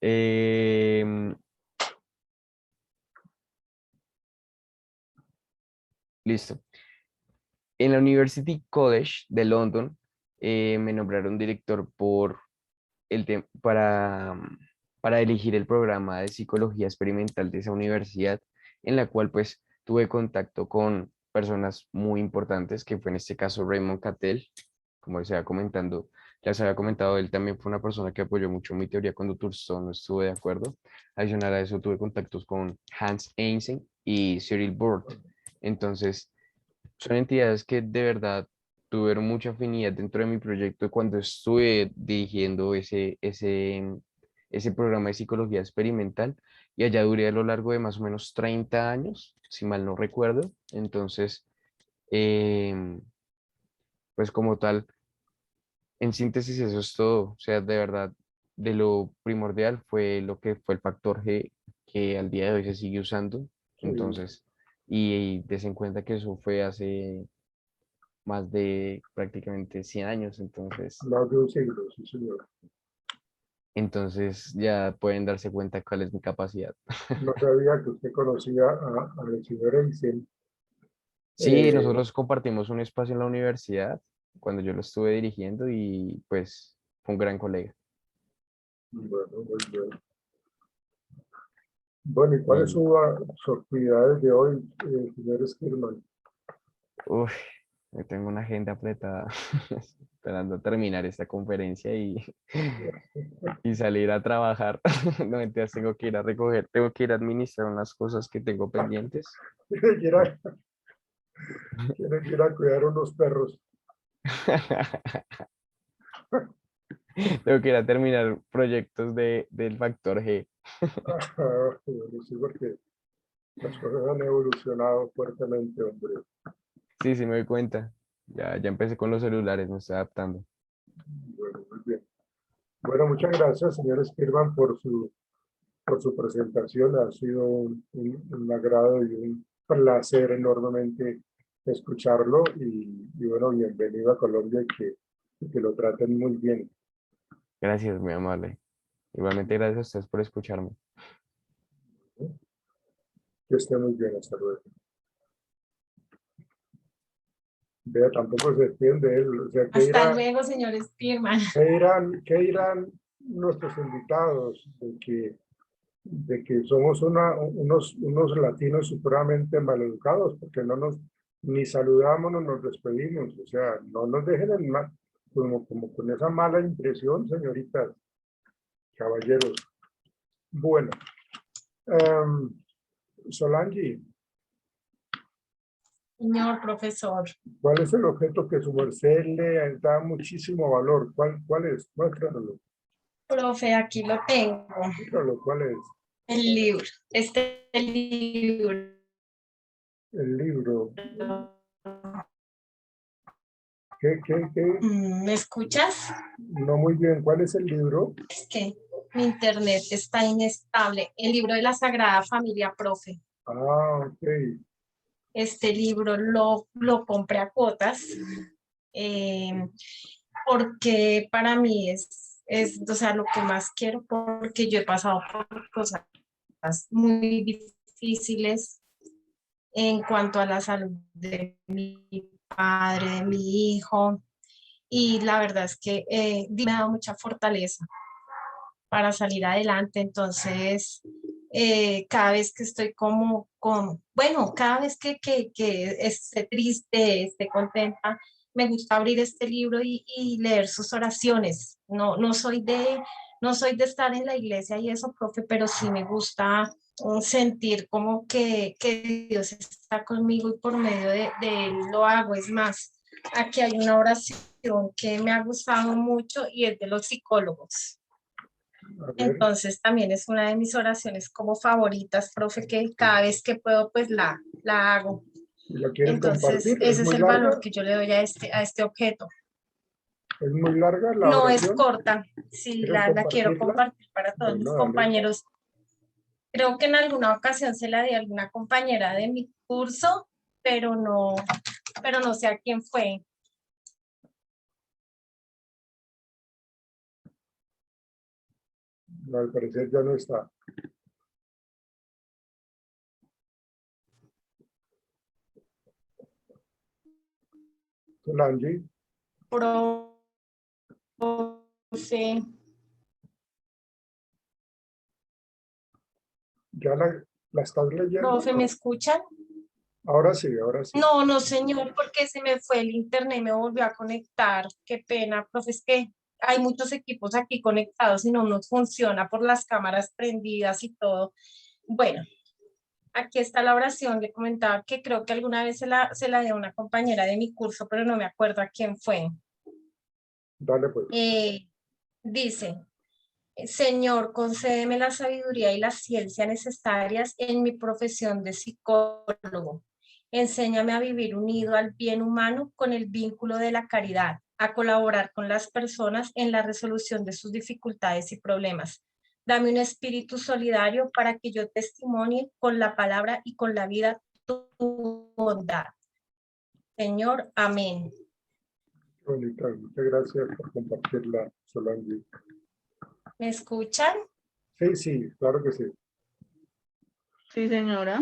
Em, listo. En la University College de London me nombraron director para elegir el programa de psicología experimental de esa universidad, en la cual pues tuve contacto con personas muy importantes, que fue en este caso Raymond Cattell, como les había comentado, él también fue una persona que apoyó mucho mi teoría cuando Thurston no estuve de acuerdo. Adicional a eso tuve contactos con Hans Eysenck y Cyril Burt. Entonces, son entidades que de verdad tuvieron mucha afinidad dentro de mi proyecto cuando estuve dirigiendo ese programa de psicología experimental, y allá duré a lo largo de más o menos 30 años, si mal no recuerdo. Entonces, em, pues como tal, en síntesis eso es todo. O sea, de verdad, de lo primordial fue lo que fue el factor G, que al día de hoy se sigue usando. Sí, Entonces, y des en cuenta que eso fue hace más de prácticamente 100 años, más de un siglo, sí, señor. entonces ya pueden darse cuenta cuál es mi capacidad. No sabía que usted conocía al señor Einstein. Sí, nosotros compartimos un espacio en la universidad cuando yo lo estuve dirigiendo y pues fue un gran colega. Bueno, muy bien. Bueno, ¿y cuáles Y, son sus actividades de hoy, señor Skillman? uf, yo tengo una agenda apretada esperando terminar esta conferencia y salir a trabajar. No, mentiras, tengo que ir a recoger, tengo que ir a administrar unas cosas que tengo pendientes. Tiene que ir a cuidar unos perros. Tengo que ir a terminar proyectos del factor G. Bueno, sí, porque las cosas han evolucionado fuertemente, hombre. Sí, sí me doy cuenta. Ya empecé con los celulares, me estoy adaptando. Bueno, muy bien. Bueno, muchas gracias, señor Skillman, por su presentación. Ha sido un agrado y un placer enormemente escucharlo. Y bueno, bienvenido a Colombia y que lo traten muy bien. Gracias, muy amable. Igualmente, gracias a ustedes por escucharme. Que esté muy bien. Hasta luego. Vea, tampoco se entiende él. O sea, Hasta luego, señor Spearman. ¿qué dirán nuestros invitados de que somos unos latinos supremamente maleducados, porque no nos ni saludamos, no nos despedimos? O sea, no nos dejen como con esa mala impresión, señoritas, caballeros. Bueno, Solange, Señor profesor. ¿cuál es el objeto que su merced le da muchísimo valor? ¿Cuál es? Muéstranoslo. Profe, aquí lo tengo, Dígalo, ¿cuál es? el libro. Este libro. El libro. ¿Qué? ¿Me escuchas? No muy bien. ¿Cuál es el libro? Es que mi internet está inestable. El libro de la Sagrada Familia, profe. Ah, ok. Este libro lo compré a cuotas porque para mí es, o sea, lo que más quiero porque yo he pasado por cosas muy difíciles en cuanto a la salud de mi padre, de mi hijo, y la verdad es que me ha dado mucha fortaleza para salir adelante. Entonces, cada vez que estoy bueno, cada vez que esté triste, esté contenta, me gusta abrir este libro y leer sus oraciones. No soy de estar en la iglesia y eso, profe, pero sí me gusta sentir como que Dios está conmigo y por medio de él lo hago. Es más, aquí hay una oración que me ha gustado mucho y es de los psicólogos. A ver, Entonces también es una de mis oraciones como favoritas, profe, que cada vez que puedo pues la hago. ¿la quieres Entonces compartir? ¿Es ese es muy el valor larga? que yo le doy a este objeto. ¿Es muy larga la No es oración? corta, sí, ¿Quieres la quiero compartirla? compartir para todos mis Bueno, dale. compañeros. Creo que en alguna ocasión se la di a alguna compañera de mi curso, pero no sé a quién fue. No, al parecer ya no está. Solange, Profe, ¿ya la estás leyendo? profe, ¿me escuchan? Ahora sí, ahora sí. No, señor, porque se me fue el internet y me volvió a conectar. Qué pena, profe, es que hay muchos equipos aquí conectados y no nos funciona por las cámaras prendidas y todo. Bueno, aquí está la oración. Le comentaba que creo que alguna vez se la di a una compañera de mi curso, pero no me acuerdo a quién fue. Dale pues. Dice, Señor, concédeme la sabiduría y la ciencia necesarias en mi profesión de psicólogo. Enséñame a vivir unido al bien humano con el vínculo de la caridad, a colaborar con las personas en la resolución de sus dificultades y problemas. Dame un espíritu solidario para que yo testimonie con la palabra y con la vida tu bondad. Señor, amén. Bonita, muchas gracias por compartirla, Solange. ¿Me escuchan? Sí, claro que sí. Sí, señora.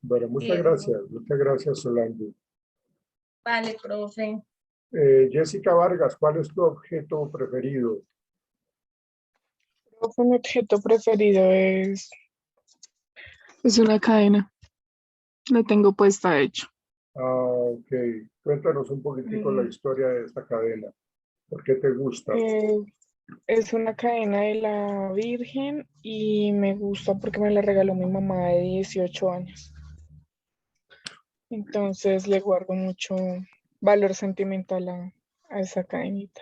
Bueno, muchas gracias, Solange. Vale, profe. Jessica Vargas, ¿cuál es tu objeto preferido? Profe, mi objeto preferido es una cadena. La tengo puesta, de hecho. Ok, cuéntanos un poquitico la historia de esta cadena. ¿Por qué te gusta? Es una cadena de la Virgen y me gusta porque me la regaló mi mamá de 18 años. Entonces le guardo mucho valor sentimental a esa cadenita.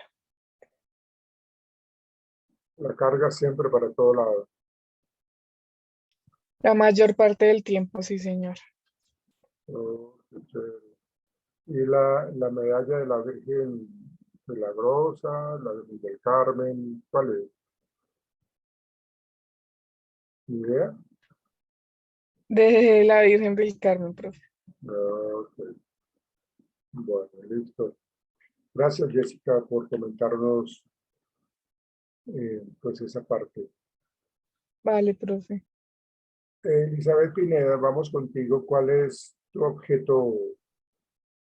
La cargas siempre para todo lado. La mayor parte del tiempo, sí, señor. Oh, qué chévere. Y la medalla de la Virgen Milagrosa, la Virgen del Carmen, ¿cuál es? ¿Ni idea? De la Virgen del Carmen, profe. Ok. Bueno, listo. Gracias, Jessica, por comentarnos pues esa parte. Vale, profe. Elizabeth Pineda, vamos contigo. ¿Cuál es tu objeto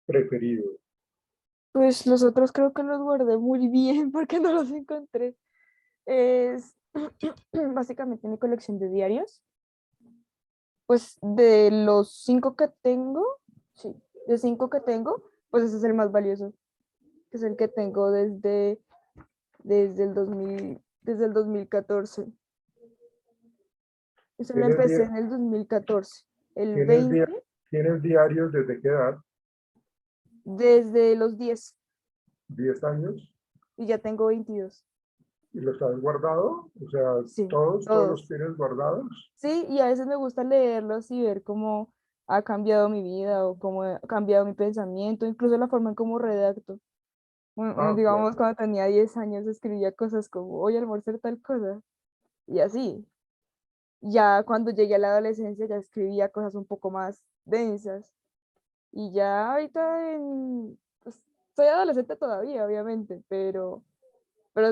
preferido? Pues los otros creo que los guardé muy bien porque no los encontré. Es básicamente mi colección de diarios. Pues de los 5 que tengo, sí, de 5 que tengo, pues ese es el más valioso, que es el que tengo desde el 2014. Eso lo empecé en el 2014. El 20, ¿Tienes diarios desde qué edad? desde los 10, ¿10 años? y ya tengo 22. ¿Y los has guardado? O sea, Sí, todos los todos. tienes guardados. Sí, y a veces me gusta leerlos y ver cómo ha cambiado mi vida o cómo ha cambiado mi pensamiento, incluso la forma en cómo redacto. Ah, Digamos, claro. cuando tenía 10 años escribía cosas como, voy a almorzar tal cosa, y así. Ya cuando llegué a la adolescencia ya escribía cosas un poco más densas. Y ya ahorita pues, soy adolescente todavía, obviamente, pero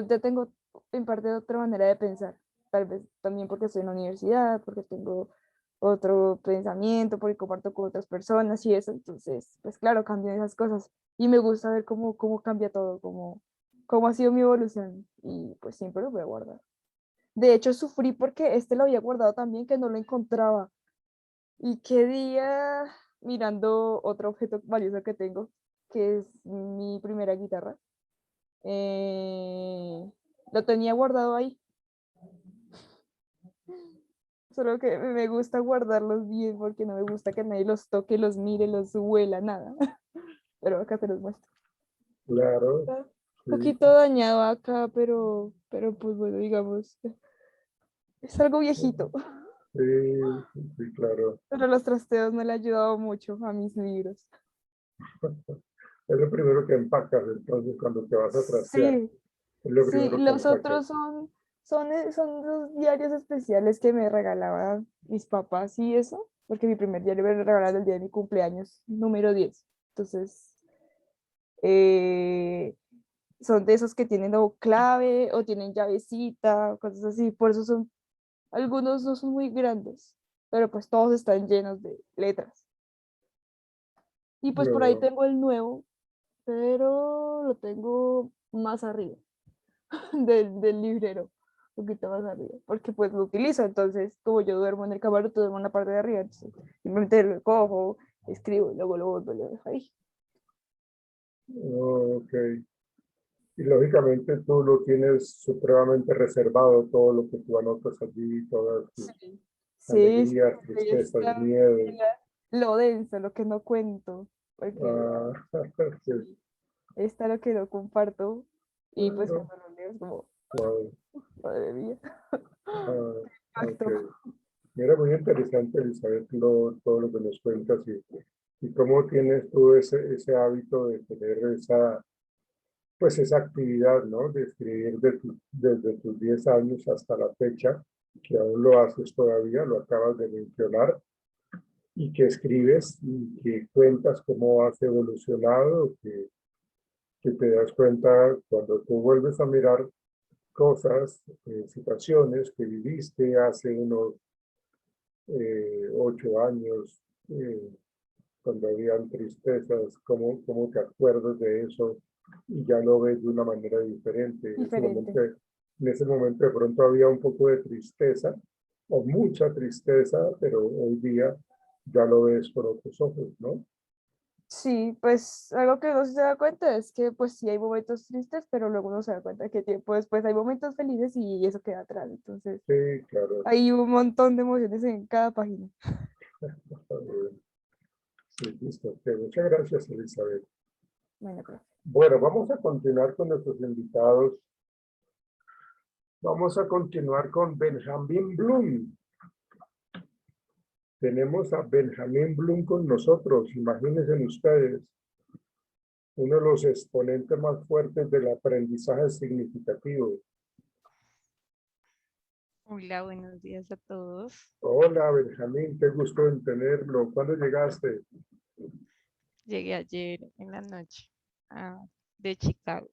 ya tengo en parte otra manera de pensar. Tal vez también porque estoy en la universidad, porque tengo otro pensamiento, porque comparto con otras personas y eso. Entonces, pues claro, cambian esas cosas. Y me gusta ver cómo cambia todo, cómo ha sido mi evolución. Y pues siempre lo voy a guardar. De hecho, sufrí porque este lo había guardado también, que no lo encontraba. Y qué día mirando otro objeto valioso que tengo, que es mi primera guitarra. eh, lo tenía guardado ahí, solo que me gusta guardarlos bien porque no me gusta que nadie los toque, los mire, los huela, nada. Pero acá te los muestro. Claro, Está un sí, poquito dañado acá, pero pues bueno, digamos, es algo viejito. sí, sí, claro. Pero los trasteos me le ha ayudado mucho a mis libros. Es lo primero que empacas, entonces, cuando te vas a trastear, Sí, es lo sí, primero que los empacas. otros son los diarios especiales que me regalaban mis papás y eso, porque mi primer diario me lo regalaron el día de mi cumpleaños, número 10. Entonces, eh, son de esos que tienen o clave o tienen llavecita, cosas así. Por eso algunos no son muy grandes, pero pues todos están llenos de letras. Y pues por ahí No, tengo el nuevo, pero lo tengo más arriba del librero, un poquito más arriba, porque pues lo utilizo, entonces como yo duermo en el camarote, duermo en la parte de arriba, entonces simplemente lo cojo, escribo y luego lo vuelvo y lo dejo ahí. ok. Y lógicamente tú lo tienes supremamente reservado, todo lo que tú anotas allí, todas tus Sí, sí, sí, alegrías, porque ahí tristezas, está miedos. lo denso, lo que no cuento, porque Ah, sí, sí, ahí está lo que no comparto y pues claro. cuando lo leo es como, Wow, madre mía, ah, ok. impacto. Mira, muy interesante, Elizabeth, todo lo que nos cuentas y cómo tienes tú ese hábito de tener pues esa actividad, ¿no? De escribir desde tus 10 años hasta la fecha, que aún lo haces todavía, lo acabas de mencionar, y que escribes y que cuentas cómo has evolucionado, que te das cuenta cuando tú vuelves a mirar cosas, situaciones que viviste hace unos 8 años, cuando habían tristezas, cómo te acuerdas de eso y ya lo ves de una manera diferente. Diferente. En ese momento de pronto había un poco de tristeza o mucha tristeza, pero hoy día ya lo ves con otros ojos, ¿no? Sí, pues algo que uno sí se da cuenta es que pues sí hay momentos tristes, pero luego uno se da cuenta que tiempo después hay momentos felices y eso queda atrás. Entonces Sí, claro. hay un montón de emociones en cada página. Está bien. Sí, listo. Ok, muchas gracias, Elizabeth. Bueno, profe. Bueno, vamos a continuar con nuestros invitados. Vamos a continuar con Benjamín Bloom. Tenemos a Benjamín Bloom con nosotros. Imagínense ustedes, uno de los exponentes más fuertes del aprendizaje significativo. Hola, buenos días a todos. Hola, Benjamín, qué gusto en tenerlo. ¿Cuándo llegaste? Llegué ayer en la noche de Chicago.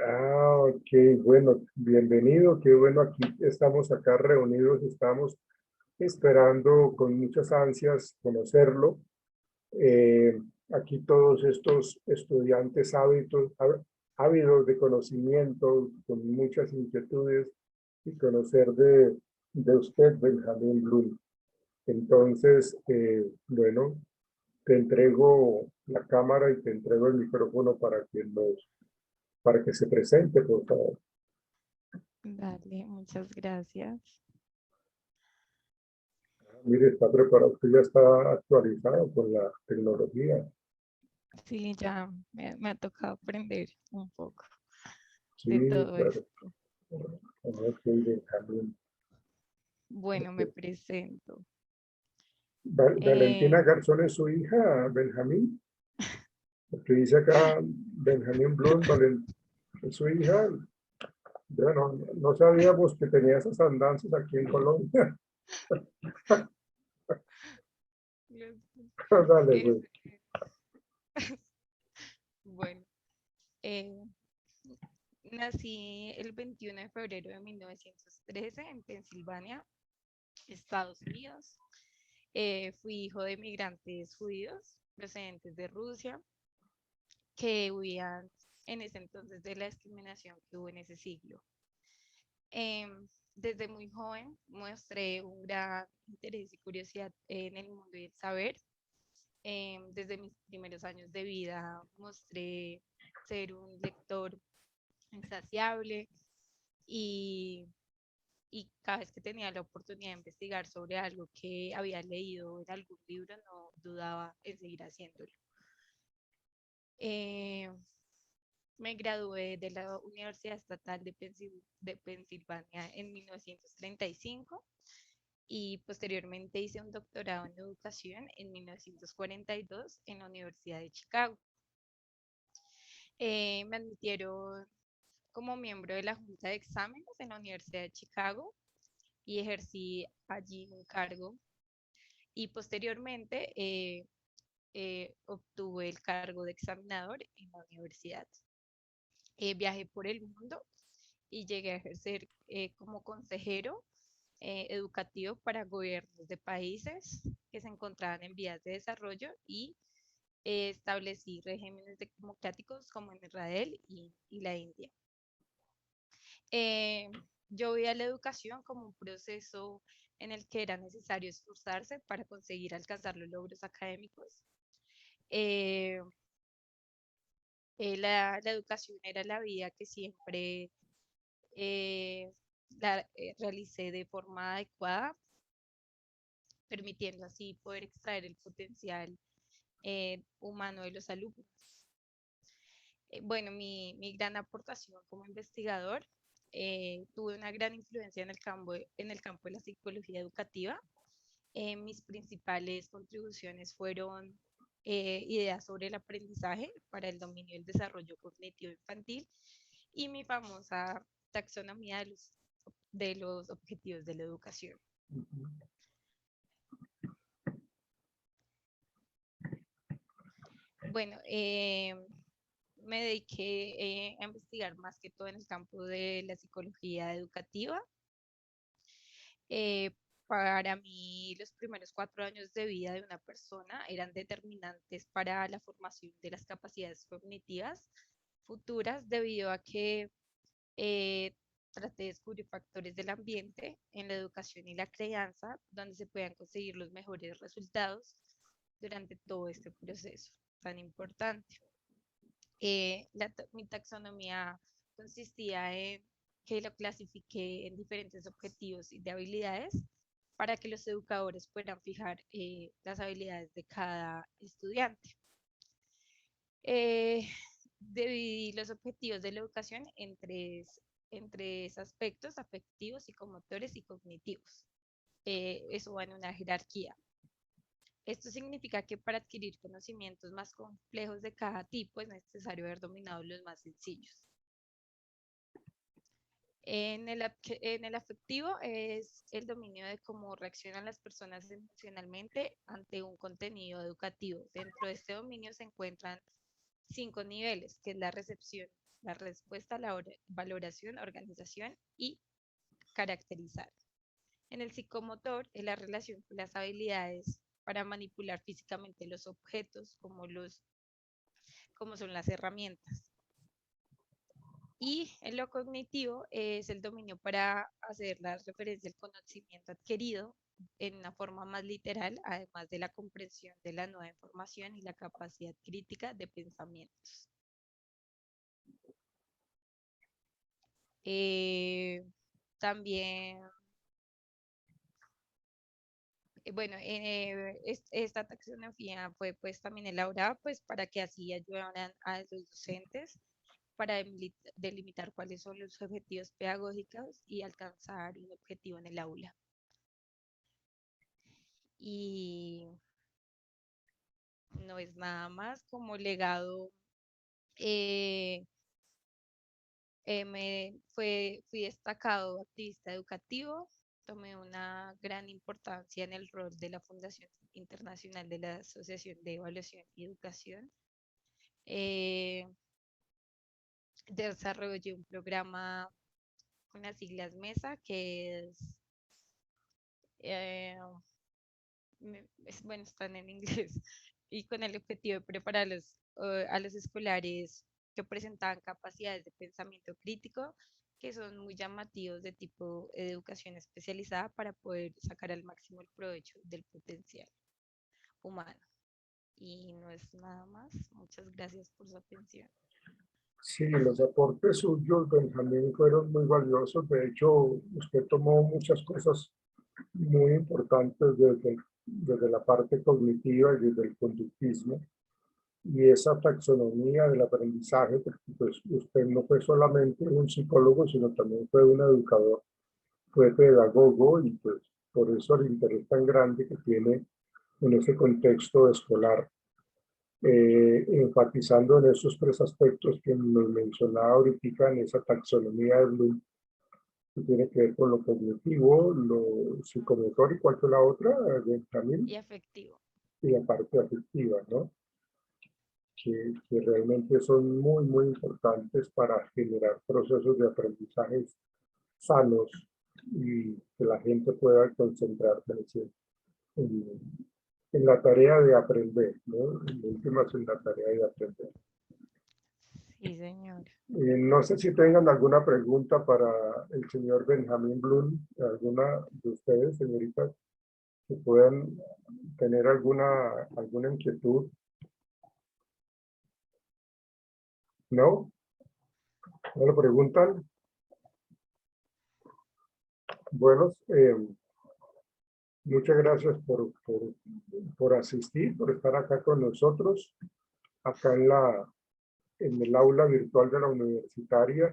Ah, ok, bueno, bienvenido, qué bueno, aquí estamos acá reunidos, estamos esperando con muchas ansias conocerlo. Aquí todos estos estudiantes ávidos de conocimiento, con muchas inquietudes y conocer de usted, Benjamín Bloom. Entonces, bueno, te entrego la cámara y te entrego el micrófono para que se presente, por favor. Dale, muchas gracias. Mire, está preparado, usted ya está actualizado con la tecnología. Sí, ya me ha tocado aprender un poco de Sí, todo claro. esto. Ok, Benjamín. Bueno, me presento. Valentina Garzón es su hija, Benjamín. Porque dice acá Benjamín Blum, es su hija. Bueno, no sabíamos que tenía esas andanzas aquí en Colombia. Dale, pues. Bueno, eh, nací el 21 de febrero de 1913 en Pensilvania, Estados Unidos. Fui hijo de migrantes judíos procedentes de Rusia que huían en ese entonces de la discriminación que hubo en ese siglo. Desde muy joven mostré un gran interés y curiosidad en el mundo y el saber. Desde mis primeros años de vida mostré ser un lector insaciable y, y cada vez que tenía la oportunidad de investigar sobre algo que había leído en algún libro, no dudaba en seguir haciéndolo. Me gradué de la Universidad Estatal de Pensilvania en 1935 y posteriormente hice un doctorado en educación en 1942 en la Universidad de Chicago. Me admitieron como miembro de la Junta de Exámenes en la Universidad de Chicago y ejercí allí un cargo y posteriormente obtuve el cargo de examinador en la universidad. Viajé por el mundo y llegué a ejercer como consejero educativo para gobiernos de países que se encontraban en vías de desarrollo y establecí regímenes democráticos como en Israel y la India. Yo veía la educación como un proceso en el que era necesario esforzarse para conseguir alcanzar los logros académicos. La educación era la vía que siempre realicé de forma adecuada, permitiendo así poder extraer el potencial humano de los alumnos. Bueno, mi gran aportación como investigador, tuve una gran influencia en el campo de la psicología educativa. Mis principales contribuciones fueron ideas sobre el aprendizaje para el dominio del desarrollo cognitivo infantil y mi famosa taxonomía de los objetivos de la educación. Bueno, me dediqué a investigar más que todo en el campo de la psicología educativa. Para mí, los primeros 4 años de vida de una persona eran determinantes para la formación de las capacidades cognitivas futuras, debido a que traté de descubrir factores del ambiente en la educación y la crianza, donde se puedan conseguir los mejores resultados durante todo este proceso tan importante. Mi taxonomía consistía en que lo clasifiqué en diferentes objetivos y de habilidades para que los educadores puedan fijar las habilidades de cada estudiante. Dividí los objetivos de la educación en tres aspectos: afectivos, psicomotores y cognitivos. Eso va en una jerarquía. Esto significa que para adquirir conocimientos más complejos de cada tipo es necesario haber dominado los más sencillos. En el afectivo es el dominio de cómo reaccionan las personas emocionalmente ante un contenido educativo. Dentro de este dominio se encuentran 5 niveles, que es la recepción, la respuesta, la valoración, organización y caracterizar. En el psicomotor es la relación con las habilidades para manipular físicamente los objetos, como son las herramientas. Y en lo cognitivo es el dominio para hacer la referencia al conocimiento adquirido en una forma más literal, además de la comprensión de la nueva información y la capacidad crítica de pensamientos. También, bueno, esta taxonomía fue pues también elaborada pues para que así ayudaran a los docentes para delimitar cuáles son los objetivos pedagógicos y alcanzar un objetivo en el aula. Y no es nada más como legado. Fui destacado activista educativo, tomé una gran importancia en el rol de la Fundación Internacional de la Asociación de Evaluación y Educación. Desarrollé un programa con las siglas MESA, que bueno, están en inglés, y con el objetivo de preparar a los escolares que presentaban capacidades de pensamiento crítico, que son muy llamativos, de tipo educación especializada, para poder sacar al máximo el provecho del potencial humano. Y no es nada más. Muchas gracias por su atención. Sí, los aportes suyos, Benjamín, fueron muy valiosos. De hecho, usted tomó muchas cosas muy importantes desde la parte cognitiva y desde el conductismo, y esa taxonomía del aprendizaje, porque pues usted no fue solamente un psicólogo, sino también fue un educador, fue pedagogo, y pues por eso el interés tan grande que tiene en ese contexto escolar, enfatizando en esos tres aspectos que nos mencionaba ahorita, en esa taxonomía de Bloom, que tiene que ver con lo cognitivo, lo psicomotor, y cuál fue la otra, Benjamín, Y afectivo. y la parte afectiva, ¿no? Que realmente son muy, muy importantes para generar procesos de aprendizaje sanos y que la gente pueda concentrarse en la tarea de aprender, ¿no? En últimas, en la tarea de aprender. Sí, señor. No sé si tengan alguna pregunta para el señor Benjamín Bloom, alguna de ustedes, señoritas, que puedan tener alguna inquietud. ¿No? ¿No lo preguntan? Bueno, muchas gracias por asistir, por estar acá con nosotros, acá en el aula virtual de la universitaria.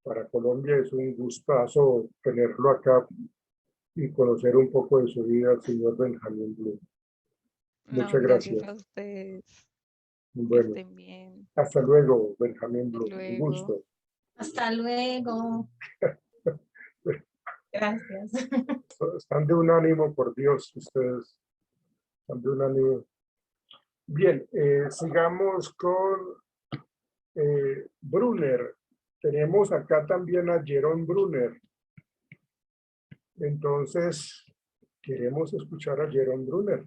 Para Colombia es un gustazo tenerlo acá y conocer un poco de su vida, el señor Benjamín Bloom. No, Muchas gracias gracias. a ustedes. Que Bueno, estén bien. hasta luego, Benjamín Hasta Bloom. Un luego. gusto. Hasta luego. Gracias. Están de un ánimo, por Dios, ustedes. Están de un ánimo. Bien, sigamos con Brunner. Tenemos acá también a Jerón Brunner. Entonces, queremos escuchar a Jerón Brunner.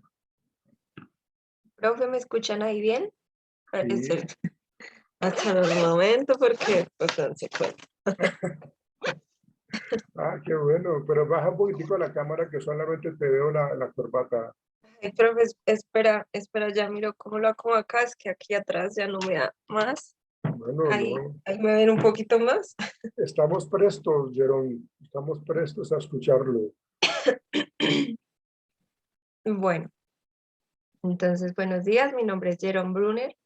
Profe, ¿me escuchan ahí bien? Sí. Hasta el momento, porque pues no se puede. Ah, qué bueno, pero baja un poquitico la cámara que solamente te veo la corbata. Ay, profe, espera, ya miro cómo lo hago acá, es que aquí atrás ya no me da más. Bueno, Ahí, no. ahí me ven un poquito más. Estamos prestos, Jerón. Estamos prestos a escucharlo. Bueno, entonces, buenos días, mi nombre es Jerón Brunner.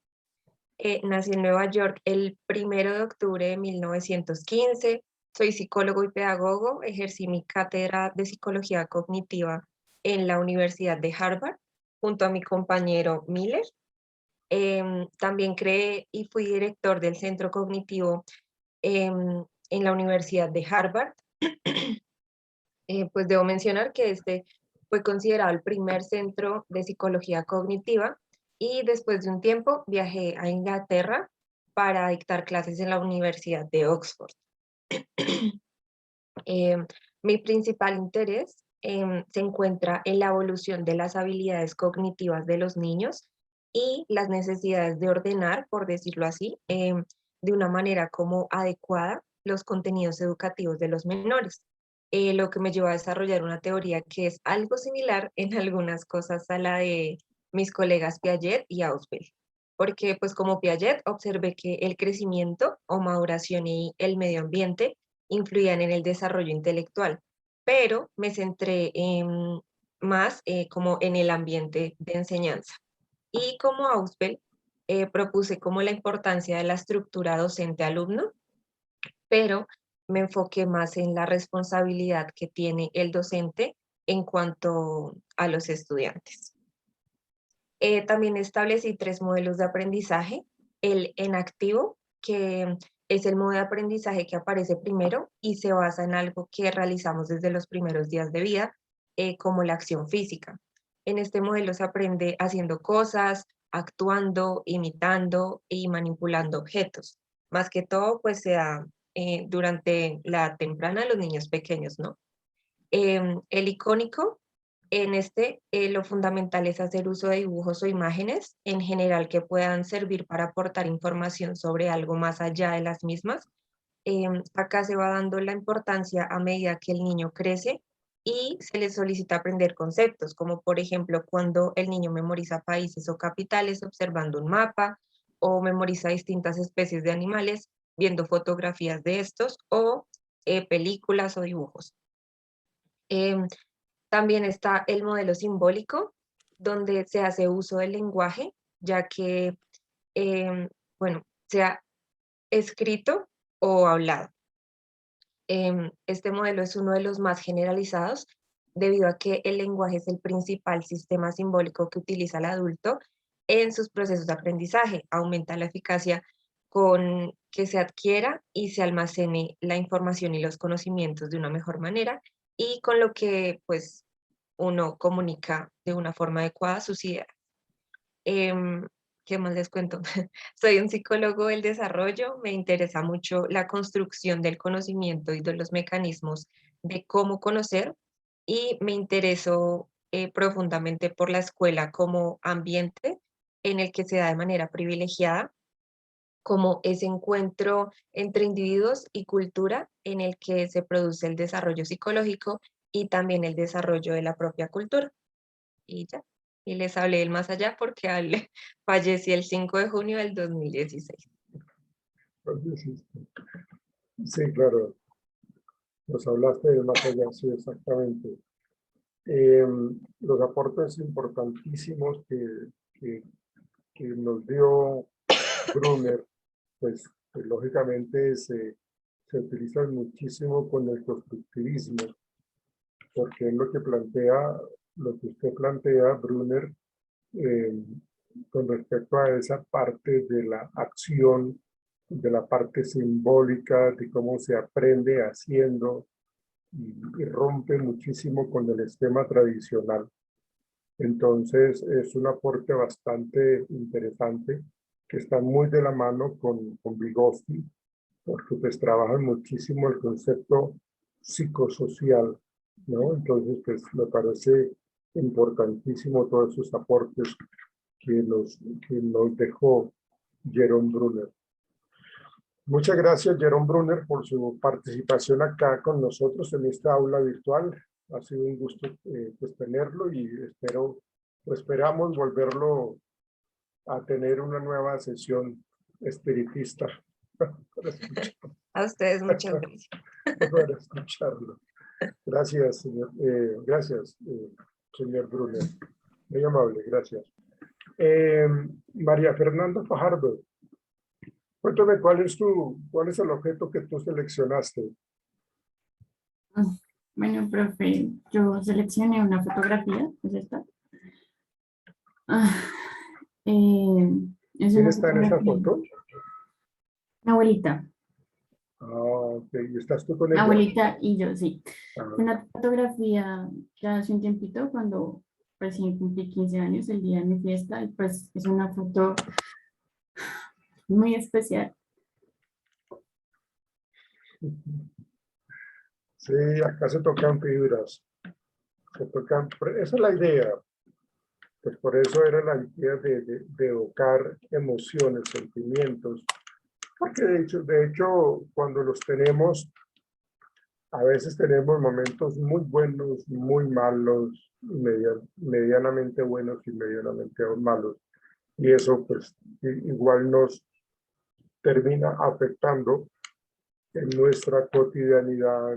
Nací en Nueva York el 1 de octubre de 1915. Soy psicólogo y pedagogo. Ejercí mi cátedra de psicología cognitiva en la Universidad de Harvard, junto a mi compañero Miller. También creé y fui director del Centro Cognitivo en la Universidad de Harvard. Pues debo mencionar que este fue considerado el primer centro de psicología cognitiva, y después de un tiempo viajé a Inglaterra para dictar clases en la Universidad de Oxford. Mi principal interés se encuentra en la evolución de las habilidades cognitivas de los niños y las necesidades de ordenar, por decirlo así, de una manera como adecuada los contenidos educativos de los menores. Lo que me llevó a desarrollar una teoría que es algo similar en algunas cosas a la de mis colegas Piaget y Ausubel. Porque pues como Piaget observé que el crecimiento o maduración y el medio ambiente influían en el desarrollo intelectual, pero me centré más como en el ambiente de enseñanza. Y como Ausubel, propuse como la importancia de la estructura docente-alumno, pero me enfoqué más en la responsabilidad que tiene el docente en cuanto a los estudiantes. También establecí 3 modelos de aprendizaje. El en activo, que es el modo de aprendizaje que aparece primero y se basa en algo que realizamos desde los primeros días de vida, como la acción física. En este modelo se aprende haciendo cosas, actuando, imitando y manipulando objetos. Más que todo, pues se da durante la temprana de los niños pequeños, ¿no? El icónico, en este lo fundamental es hacer uso de dibujos o imágenes en general que puedan servir para aportar información sobre algo más allá de las mismas. Acá se va dando la importancia a medida que el niño crece y se le solicita aprender conceptos, como por ejemplo cuando el niño memoriza países o capitales observando un mapa, o memoriza distintas especies de animales viendo fotografías de estos, o películas o dibujos. También está el modelo simbólico, donde se hace uso del lenguaje, ya que, bueno, sea escrito o hablado. Este modelo es uno de los más generalizados, debido a que el lenguaje es el principal sistema simbólico que utiliza el adulto en sus procesos de aprendizaje. Aumenta la eficacia con que se adquiera y se almacene la información y los conocimientos de una mejor manera, y con lo que pues uno comunica de una forma adecuada sus ideas. ¿Qué más les cuento? Soy un psicólogo del desarrollo, me interesa mucho la construcción del conocimiento y de los mecanismos de cómo conocer, y me intereso profundamente por la escuela como ambiente en el que se da de manera privilegiada, como ese encuentro entre individuos y cultura en el que se produce el desarrollo psicológico y también el desarrollo de la propia cultura. Y ya, y les hablé del más allá porque fallecí el 5 de junio del 2016. Sí, claro, nos hablaste del más allá, sí, exactamente. Los aportes importantísimos que nos dio Brunner, pues lógicamente se utilizan muchísimo con el constructivismo, porque es lo que plantea, lo que usted plantea, Brunner, con respecto a esa parte de la acción, de la parte simbólica, de cómo se aprende haciendo, y rompe muchísimo con el esquema tradicional. Entonces es un aporte bastante interesante que está muy de la mano con Vygotsky, porque pues trabajan muchísimo el concepto psicosocial, ¿no? Entonces pues me parece importantísimo todos esos aportes que nos dejó Jerome Brunner. Muchas gracias, Jerome Brunner, por su participación acá con nosotros en esta aula virtual. Ha sido un gusto pues, tenerlo, y esperamos volverlo a tener una nueva sesión espiritista para escucharlo. A ustedes muchas gracias. Para escucharlo. Gracias, señor Brunner. Muy amable, gracias. María Fernanda Fajardo, cuéntame cuál es el objeto que tú seleccionaste. Bueno, profe, yo seleccioné una fotografía, ¿es esta? Es ¿Quién una está en esa fotografía. foto? Mi abuelita. Ok, ¿y estás tú con Mi ella? abuelita y yo, sí. Ah. Una fotografía ya hace un tiempito, cuando recién cumplí 15 años, el día de mi fiesta, y pues es una foto muy especial. Sí, acá se tocan fibras. Esa es la idea. Pues por eso era la idea de evocar emociones, sentimientos. Porque de hecho, cuando los tenemos, a veces tenemos momentos muy buenos, muy malos, medianamente buenos y medianamente malos. Y eso pues igual nos termina afectando en nuestra cotidianidad,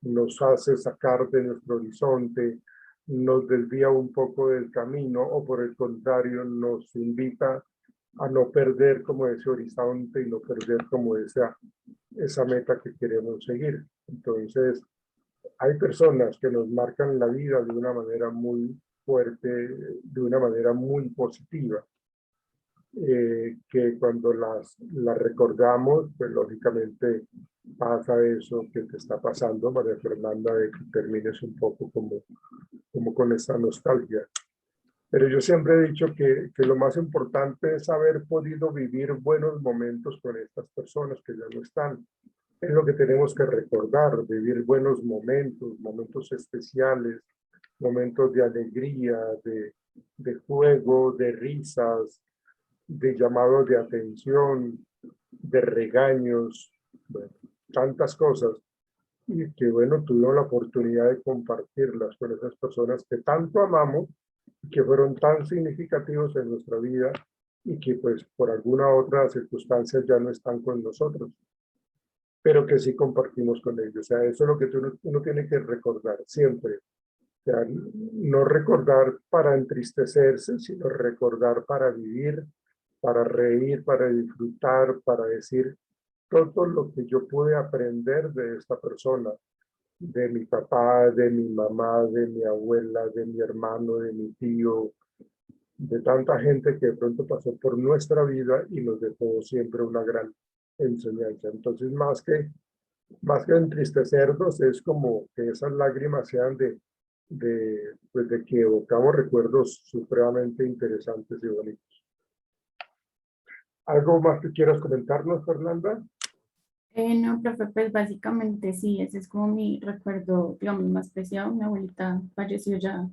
nos hace sacar de nuestro horizonte, nos desvía un poco del camino, o por el contrario nos invita a no perder como ese horizonte y no perder como esa meta que queremos seguir. Entonces, hay personas que nos marcan la vida de una manera muy fuerte, de una manera muy positiva, que cuando las recordamos, pues lógicamente pasa eso que te está pasando, María Fernanda, de que termines un poco como con esa nostalgia. Pero yo siempre he dicho que lo más importante es haber podido vivir buenos momentos con estas personas que ya no están. Es lo que tenemos que recordar, vivir buenos momentos, momentos especiales, momentos de alegría, de juego, de risas, de llamados de atención, de regaños, bueno, tantas cosas. Y que bueno, tuvimos la oportunidad de compartirlas con esas personas que tanto amamos y que fueron tan significativos en nuestra vida y que pues por alguna otra circunstancia ya no están con nosotros, pero que sí compartimos con ellos. O sea, eso es lo que uno tiene que recordar siempre. O sea, no recordar para entristecerse, sino recordar para vivir, para reír, para disfrutar, para decir todo lo que yo pude aprender de esta persona, de mi papá, de mi mamá, de mi abuela, de mi hermano, de mi tío, de tanta gente que de pronto pasó por nuestra vida y nos dejó siempre una gran enseñanza. Entonces, más que entristecernos, es como que esas lágrimas sean pues de que evocamos recuerdos supremamente interesantes y bonitos. ¿Algo más que quieras comentarnos, Fernanda? No, profe, pues básicamente sí, ese es como mi recuerdo, digamos, más preciado. Mi abuelita falleció ya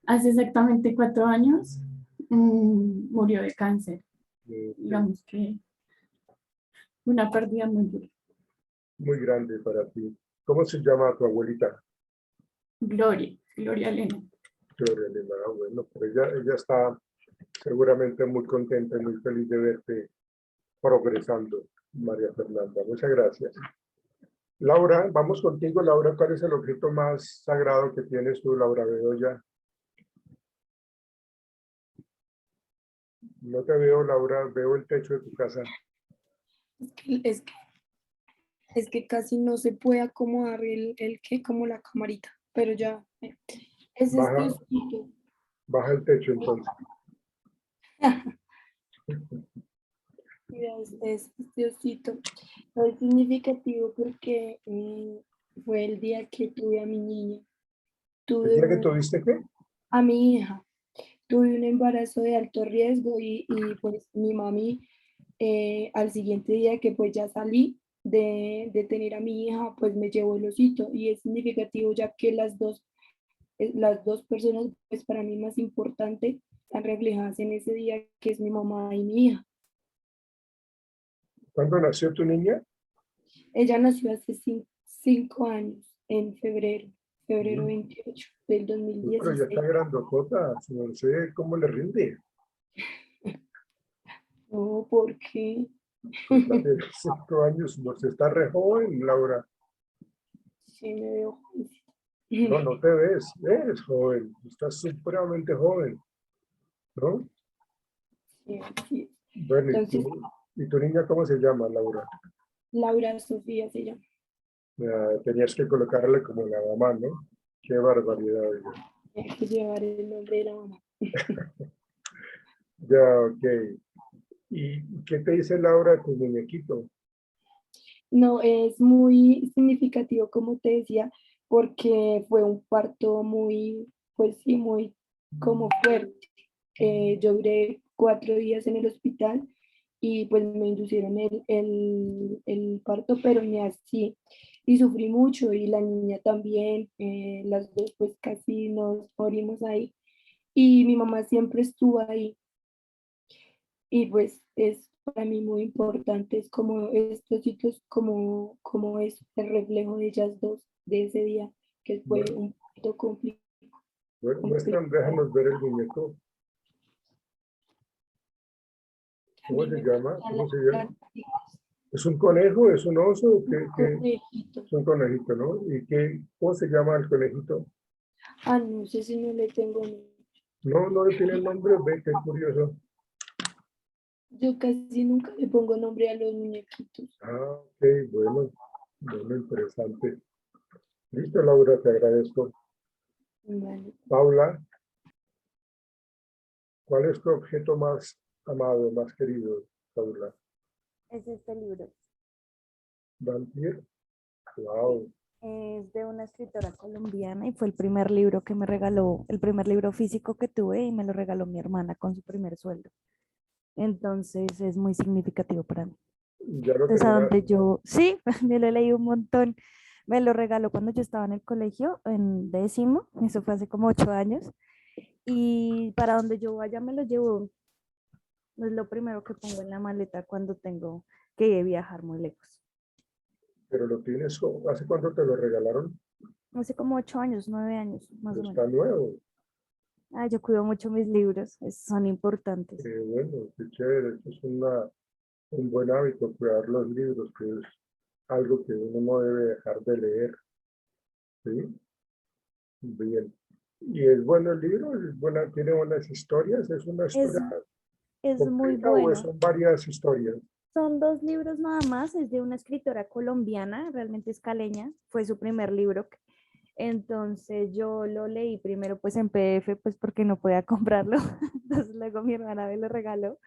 hace exactamente 4 años. Murió de cáncer. Digamos que una pérdida muy dura. Muy grande para ti. ¿Cómo se llama tu abuelita? Gloria Elena. Gloria Elena. Bueno, pero ella está seguramente muy contenta y muy feliz de verte progresando, María Fernanda. Muchas gracias. Laura, vamos contigo. Laura, ¿cuál es el objeto más sagrado que tienes tú, Laura Bedoya? No te veo, Laura, veo el techo de tu casa. Es que casi no se puede acomodar como la camarita, pero ya. Es Baja, este osito. baja el techo entonces. Mira, este osito. Es significativo porque fue el día que tuve a mi niña. ¿El día que tuviste qué? A mi hija. Tuve un embarazo de alto riesgo y pues mi mami al siguiente día que pues ya salí de tener a mi hija, pues me llevó el osito y es significativo ya que las dos personas pues para mí más importantes están reflejadas en ese día que es mi mamá y mi hija. ¿Cuándo nació tu niña? Ella nació hace 5 años, en febrero 28 del Pero ya 2016. está grandotota, no sé cómo le rinde. No, ¿por qué? De 5 años, no se está re joven, Laura. Sí, me veo jovencita. No te ves, eres joven, estás supremamente joven, ¿no? Sí. Bueno, Entonces, ¿y tu niña cómo se llama, Laura? Laura Sofía se llama. Tenías que colocarle como la mamá, ¿no? Qué barbaridad. Hay que llevar el nombre de la mamá. Ya, ok. ¿Y qué te dice Laura de tu muñequito? No, es muy significativo, como te decía, porque fue un parto muy, pues sí, muy como fuerte. Yo duré 4 días en el hospital y pues me inducieron el parto, pero ni así. Y sufrí mucho y la niña también, las dos pues casi nos morimos ahí. Y mi mamá siempre estuvo ahí. Y pues es para mí muy importante, es como estos sitios, como es el reflejo de ellas dos, de ese día, que fue un poquito complicado. Déjanos ver el muñeco. ¿Cómo se llama? ¿Cómo se llama? ¿Es un conejo? ¿Es un oso? Es un conejito, ¿no? ¿Cómo se llama el conejito? No sé si no le tengo nombre. No le tiene nombre, ve, qué curioso. Yo casi nunca le pongo nombre a los muñequitos. Ah, ok, bueno, bueno, interesante. Listo, Laura, te agradezco. Vale. Paula, ¿cuál es tu objeto más amado, más querido, Paula? Es este libro. Vampir. Wow. Es de una escritora colombiana y fue el primer libro que me regaló, el primer libro físico que tuve y me lo regaló mi hermana con su primer sueldo. Entonces es muy significativo para mí. Ya lo Entonces a terminaste. donde yo, sí, me lo leí un montón. Me lo regaló cuando yo estaba en el colegio, en décimo, eso fue hace como 8 años. Y para donde yo vaya me lo llevo. Es lo primero que pongo en la maleta cuando tengo que viajar muy lejos. Pero lo tienes, ¿hace cuánto te lo regalaron? Hace como 8 años, 9 años, más o Está menos. nuevo. Ah, yo cuido mucho mis libros, son importantes. Bueno, qué chévere. Esto es un buen hábito, cuidar los libros, que es algo que uno no debe dejar de leer. ¿Sí? Bien. ¿Y es bueno el libro? ¿Es buena, tiene buenas historias? ¿Es una Es, historia es muy completa o bueno. son varias historias? Son 2 libros nada más, es de una escritora colombiana, realmente es caleña, fue su primer libro. Entonces yo lo leí primero pues en PDF, pues porque no podía comprarlo. Entonces luego mi hermana me lo regaló.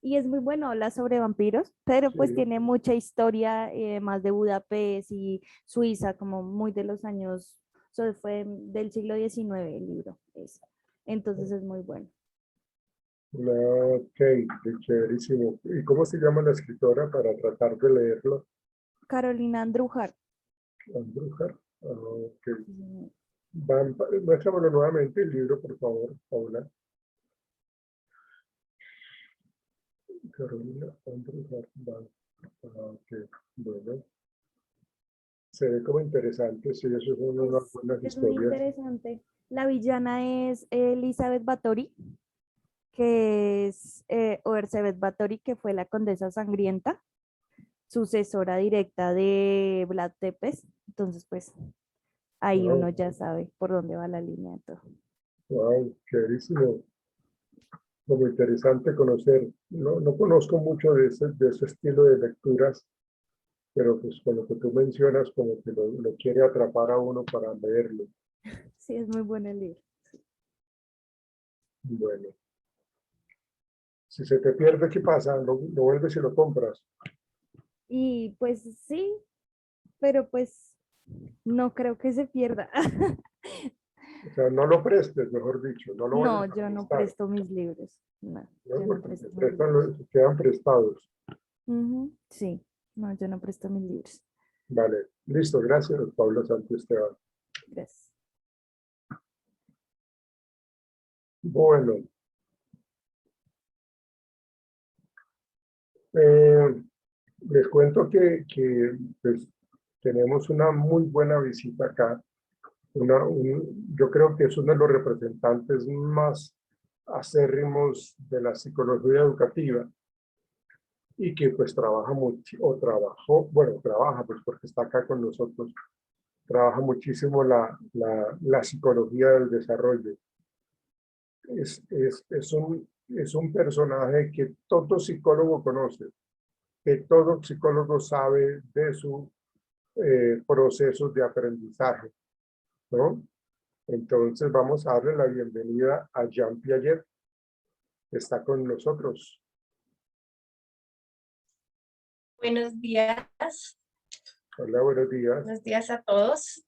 Y es muy bueno, habla sobre vampiros, pero pues Sí. tiene mucha historia más de Budapest y Suiza, como muy de los años, eso fue del siglo XIX el libro. Entonces es muy bueno. Ok, qué chéverísimo. ¿Y cómo se llama la escritora para tratar de leerlo? Carolina Andrújar. Andújar. Ah, ok. Mm, Muéstramelo nuevamente el libro, por favor, Paula. Carolina Andújar. Ok, bueno. Se ve como interesante, sí, eso son unas buenas Es muy historias. interesante. La villana es Elizabeth Báthory, que es o Erzsébet Báthory, que fue la condesa sangrienta, sucesora directa de Vlad Tepes. Entonces, pues ahí uno Wow, ya sabe por dónde va la línea de todo. wow, chéverísimo. Como interesante conocer. No, no conozco mucho de ese estilo de lecturas, pero pues con lo que tú mencionas, como que lo quiere atrapar a uno para leerlo. Sí, es muy bueno el libro. Bueno, si se te pierde, ¿qué pasa? Lo vuelves y lo compras. Y pues sí, pero pues no creo que se pierda. O sea, no lo prestes, mejor dicho, no lo No, vayas a yo no prestar, presto mis libros. No, ¿no? yo no Porque se presto mis prestan, libros. se quedan prestados. Sí, no, yo no presto mis libros. Vale, listo, gracias, Paula Santos Esteban. Gracias. Bueno, eh, les cuento que pues, tenemos una muy buena visita acá. Yo creo que es uno de los representantes más acérrimos de la psicología educativa y que pues trabaja mucho, o trabajó, bueno, trabaja pues porque está acá con nosotros, trabaja muchísimo la psicología del desarrollo. Es un personaje que todo psicólogo conoce, que todo psicólogo sabe de sus procesos de aprendizaje, ¿no? Entonces vamos a darle la bienvenida a Jean Piaget, que está con nosotros. Buenos días. Hola, buenos días. Buenos días a todos.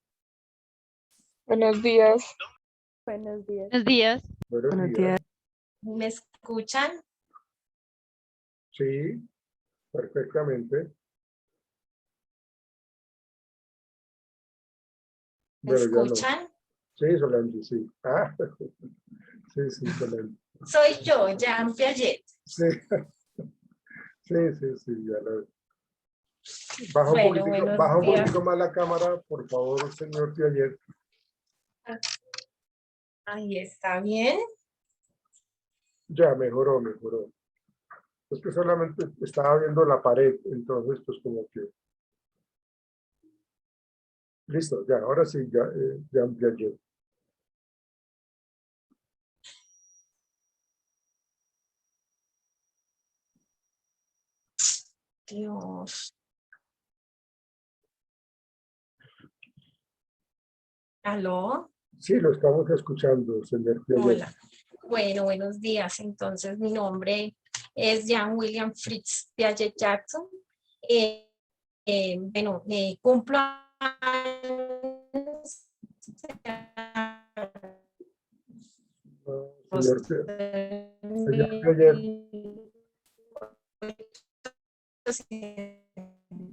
Buenos días. Buenos días. Buenos días. Buenos días. ¿Me escuchan? Sí, perfectamente. ¿Me Bueno, ya no. escuchan? Sí, Solange, sí. Ah, sí, Solange. Soy yo, Jean Piaget. Sí, sí, ya lo. Baja Bueno, buenos baja un días. poquito más la cámara, por favor, señor Piaget. Ahí está bien. Ya, mejoró. Es que solamente estaba viendo la pared, entonces pues como que... Listo, ya, ahora sí, ya Piaget. Dios. ¿Aló? Sí, lo estamos escuchando, señor Piaget. Hola. Bueno, buenos días. Entonces, mi nombre es Jan William Fritz Piaget Jackson. Bueno, cumplo años. Señor Piaget,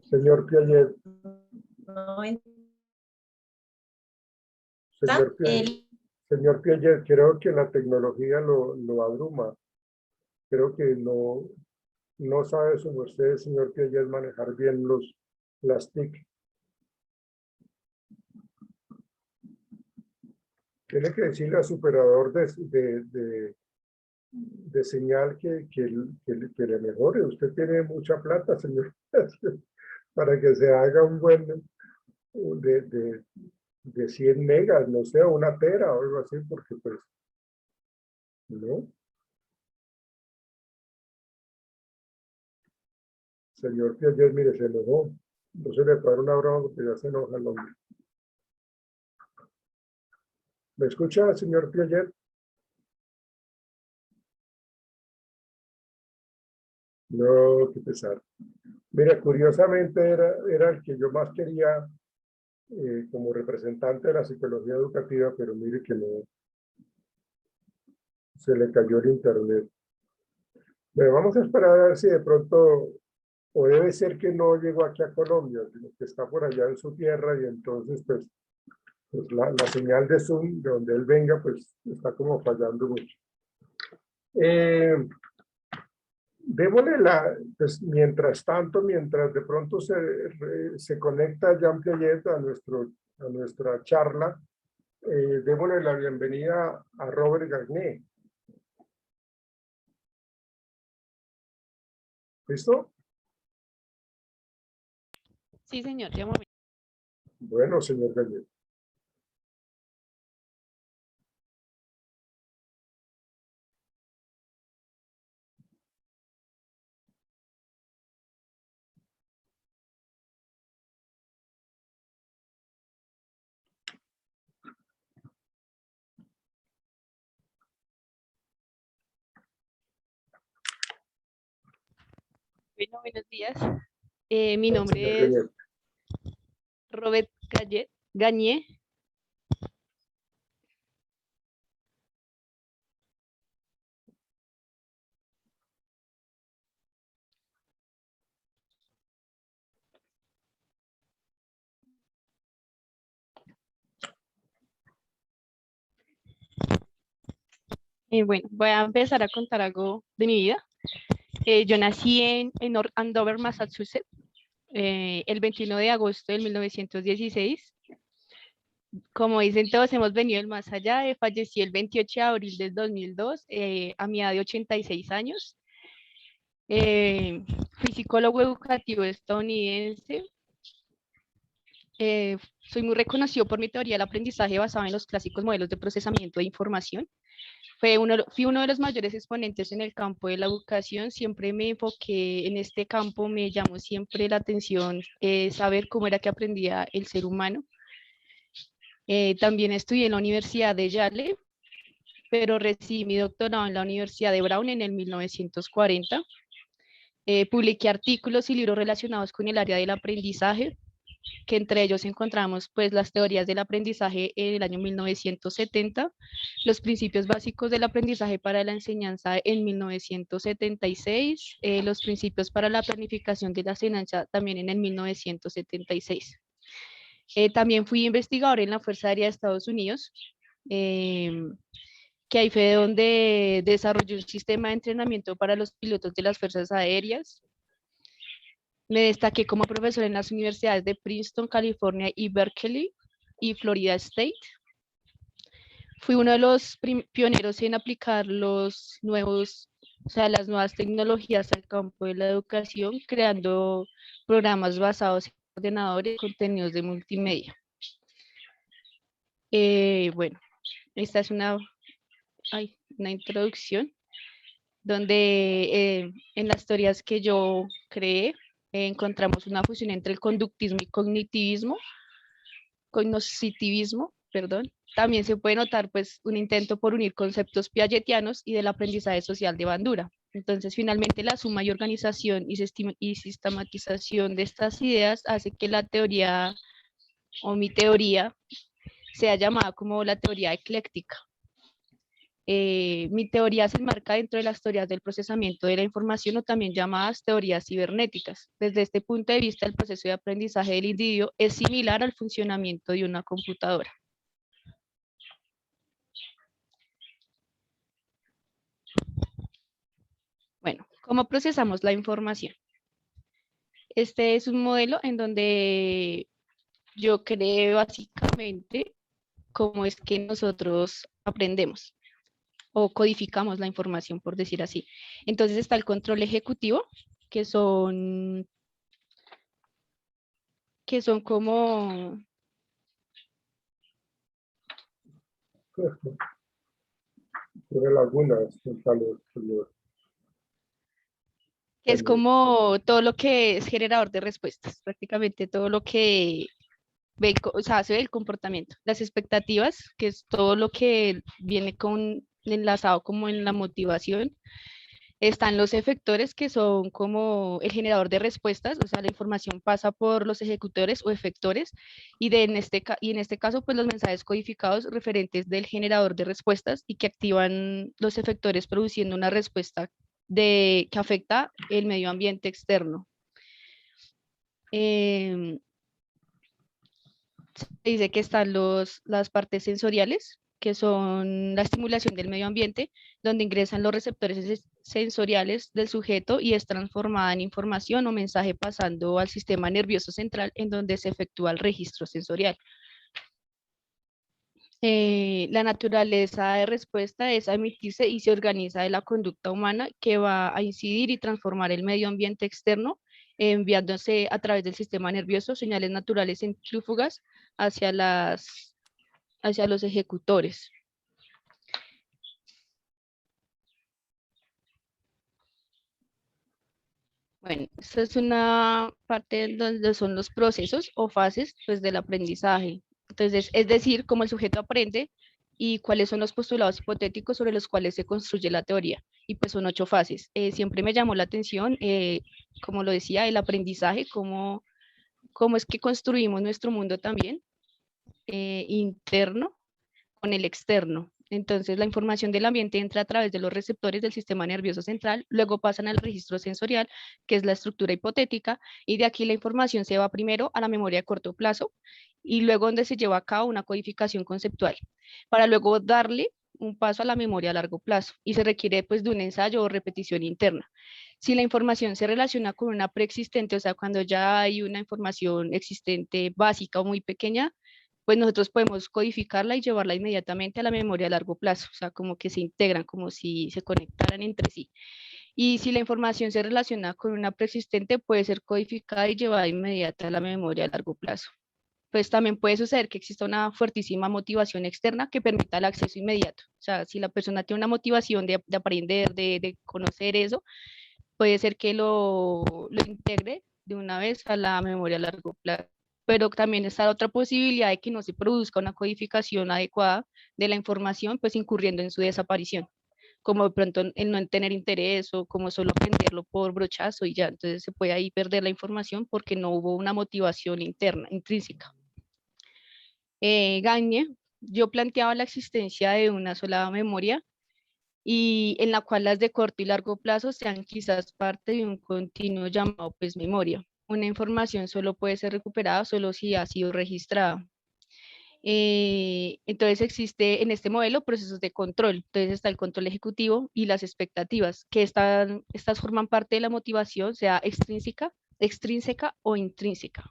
señor Piaget, señor Piaget, creo que la tecnología lo abruma. Creo que no sabe su merced, señor Piaget, manejar bien las TIC. Tiene que decirle al superador de señal que le mejore. Usted tiene mucha plata, señor, para que se haga un buen de 100 megas, no sé, una tera o algo así, porque pues, ¿no? Señor Piaget, mire, se enojó. No se le puede dar una broma porque ya se enoja el hombre. ¿Me escucha, señor Piaget? No, qué pesar. Mira, curiosamente era el que yo más quería como representante de la psicología educativa, pero mire que no, se le cayó el internet. Pero vamos a esperar a ver si de pronto, o debe ser que no llegó aquí a Colombia, sino que está por allá en su tierra y entonces pues la señal de Zoom, de donde él venga, pues está como fallando mucho. Démosle pues mientras tanto, mientras de pronto se conecta Jan Piaget a nuestra charla, démosle la bienvenida a Robert Garnier. ¿Listo? Sí, señor, ya Bueno, señor Garnier. Bueno, buenos días. Mi nombre es Robert Gagné. Bueno, voy a empezar a contar algo de mi vida. Yo nací en Andover, Massachusetts, el 21 de agosto de 1916. Como dicen todos, hemos venido del más allá. Fallecí el 28 de abril del 2002, a mi edad de 86 años. Fui psicólogo educativo estadounidense. Soy muy reconocido por mi teoría del aprendizaje basada en los clásicos modelos de procesamiento de información. Fui uno de los mayores exponentes en el campo de la educación. Siempre me enfoqué en este campo, me llamó siempre la atención saber cómo era que aprendía el ser humano. También estudié en la Universidad de Yale, pero recibí mi doctorado en la Universidad de Brown en el 1940. Publiqué artículos y libros relacionados con el área del aprendizaje, que entre ellos encontramos pues las teorías del aprendizaje en el año 1970, los principios básicos del aprendizaje para la enseñanza en 1976, los principios para la planificación de la enseñanza también en el 1976. También fui investigador en la Fuerza Aérea de Estados Unidos, que ahí fue donde desarrollé un sistema de entrenamiento para los pilotos de las Fuerzas Aéreas. Me destaqué como profesor en las universidades de Princeton, California y Berkeley y Florida State. Fui uno de los pioneros en aplicar las nuevas tecnologías al campo de la educación, creando programas basados en ordenadores y contenidos de multimedia. Bueno, esta es una introducción donde en las teorías que yo creé encontramos una fusión entre el conductismo y cognoscitivismo, perdón. También se puede notar pues un intento por unir conceptos piagetianos y del aprendizaje social de Bandura. Entonces, finalmente, la suma y organización y sistematización de estas ideas hace que la teoría o mi teoría sea llamada como la teoría ecléctica. Mi teoría se enmarca dentro de las teorías del procesamiento de la información o también llamadas teorías cibernéticas. Desde este punto de vista, el proceso de aprendizaje del individuo es similar al funcionamiento de una computadora. Bueno, ¿cómo procesamos la información? Este es un modelo en donde yo creo básicamente cómo es que nosotros aprendemos o codificamos la información, por decir así. Entonces está el control ejecutivo, que son como... Tiene lagunas mentales. que es como todo lo que es generador de respuestas, prácticamente todo lo que ve, o sea, se ve el comportamiento. Las expectativas, que es todo lo que viene enlazado como en la motivación. Están los efectores, que son como el generador de respuestas, o sea, la información pasa por los ejecutores o efectores, y en este caso, pues los mensajes codificados referentes del generador de respuestas y que activan los efectores produciendo una respuesta que afecta el medio ambiente externo. Se dice que están las partes sensoriales, que son la estimulación del medio ambiente, donde ingresan los receptores sensoriales del sujeto y es transformada en información o mensaje pasando al sistema nervioso central, en donde se efectúa el registro sensorial. La naturaleza de respuesta es emitirse y se organiza de la conducta humana que va a incidir y transformar el medio ambiente externo, enviándose a través del sistema nervioso señales naturales centrífugas hacia los ejecutores. Bueno, esta es una parte donde son los procesos o fases pues, del aprendizaje. Entonces, es decir, cómo el sujeto aprende y cuáles son los postulados hipotéticos sobre los cuales se construye la teoría. Y pues son 8 fases. Siempre me llamó la atención, como lo decía, el aprendizaje, cómo es que construimos nuestro mundo también interno con el externo. Entonces, la información del ambiente entra a través de los receptores del sistema nervioso central, luego pasan al registro sensorial, que es la estructura hipotética, y de aquí la información se va primero a la memoria a corto plazo, y luego donde se lleva a cabo una codificación conceptual, para luego darle un paso a la memoria a largo plazo, y se requiere pues de un ensayo o repetición interna. Si la información se relaciona con una preexistente, o sea, cuando ya hay una información existente básica o muy pequeña, pues nosotros podemos codificarla y llevarla inmediatamente a la memoria a largo plazo, o sea, como que se integran, como si se conectaran entre sí. Y si la información se relaciona con una preexistente, puede ser codificada y llevada inmediata a la memoria a largo plazo. Pues también puede suceder que exista una fuertísima motivación externa que permita el acceso inmediato. O sea, si la persona tiene una motivación de aprender, de conocer eso, puede ser que lo integre de una vez a la memoria a largo plazo. Pero también está la otra posibilidad de que no se produzca una codificación adecuada de la información, pues incurriendo en su desaparición, como de pronto el no tener interés o como solo aprenderlo por brochazo y ya, entonces se puede ahí perder la información porque no hubo una motivación interna, intrínseca. Gagne, yo planteaba la existencia de una sola memoria y en la cual las de corto y largo plazo sean quizás parte de un continuo llamado pues memoria. Una información solo puede ser recuperada solo si ha sido registrada. Entonces existe en este modelo procesos de control. Entonces está el control ejecutivo y las expectativas, que estas forman parte de la motivación, sea extrínseca o intrínseca.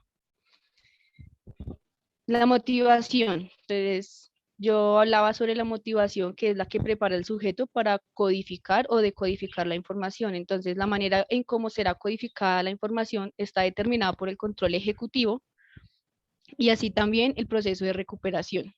La motivación, entonces yo hablaba sobre la motivación, que es la que prepara el sujeto para codificar o decodificar la información. Entonces la manera en cómo será codificada la información está determinada por el control ejecutivo y así también el proceso de recuperación.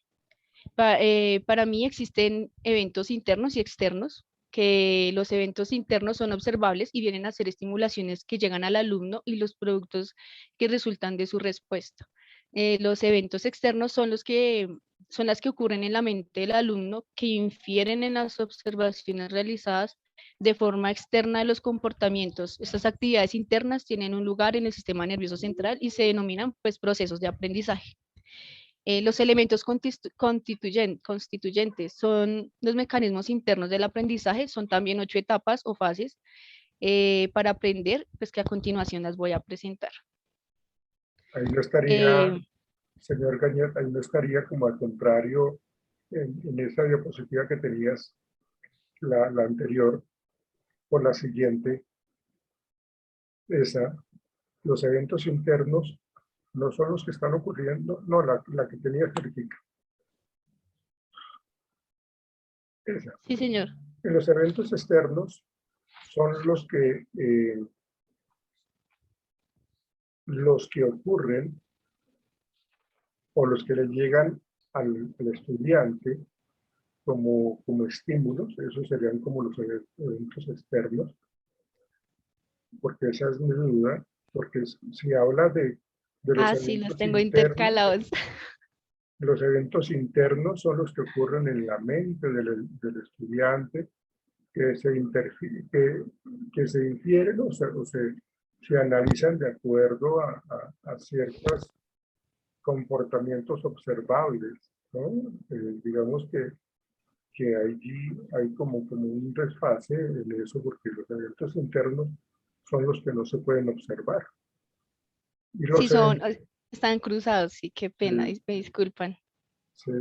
Para mí existen eventos internos y externos que los eventos internos son observables y vienen a ser estimulaciones que llegan al alumno y los productos que resultan de su respuesta. Los eventos externos son las que ocurren en la mente del alumno, que infieren en las observaciones realizadas de forma externa de los comportamientos. Estas actividades internas tienen un lugar en el sistema nervioso central y se denominan pues procesos de aprendizaje. Los elementos constituyentes son los mecanismos internos del aprendizaje, son también 8 etapas o fases para aprender, pues que a continuación las voy a presentar. Ahí no estaría, señor Gañet, ahí no estaría como al contrario en esa diapositiva que tenías, la anterior, o la siguiente, esa, los eventos internos no son los que están ocurriendo, no, la que tenía cerquita. Esa. Sí, señor. En los eventos externos son los que ocurren o los que le llegan al estudiante como estímulos. Esos serían como los eventos externos, porque esa es mi duda, porque si habla de los sí, los eventos tengo internos, intercalados. los eventos internos son los que ocurren en la mente del estudiante, que se infieren o se analizan de acuerdo a ciertos comportamientos observables, ¿no? Digamos que allí hay como un desfase en eso, porque los eventos internos son los que no se pueden observar. Y los Sí, están cruzados, sí, qué pena, me disculpan. Sí.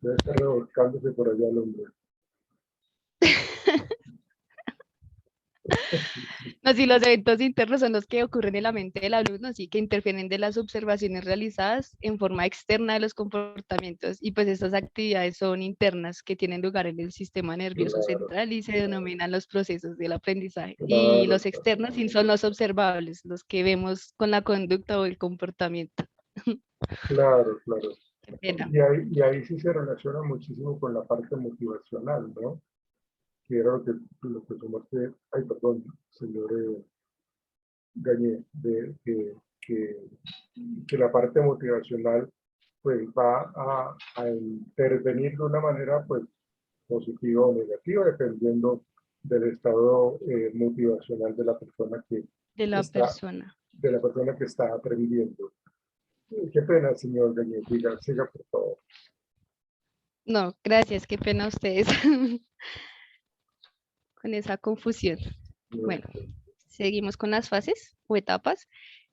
Debe estar revolcándose por allá el hombre. No, sí, los eventos internos son los que ocurren en la mente del alumno, sí, que interfieren de las observaciones realizadas en forma externa de los comportamientos, y pues estas actividades son internas que tienen lugar en el sistema nervioso central y se denominan los procesos del aprendizaje. Y los externos sí son los observables, los que vemos con la conducta o el comportamiento. Claro. Pena. Y ahí sí se relaciona muchísimo con la parte motivacional, ¿no? Que era lo que tomaste, ay, perdón, señor Gañé, que la parte motivacional pues va a intervenir de una manera pues positiva o negativa, dependiendo del estado motivacional de la persona de la persona que está aprendiendo. Qué pena, señor Gañé, siga por favor. No, gracias, qué pena a ustedes con esa confusión. Bueno, seguimos con las fases o etapas.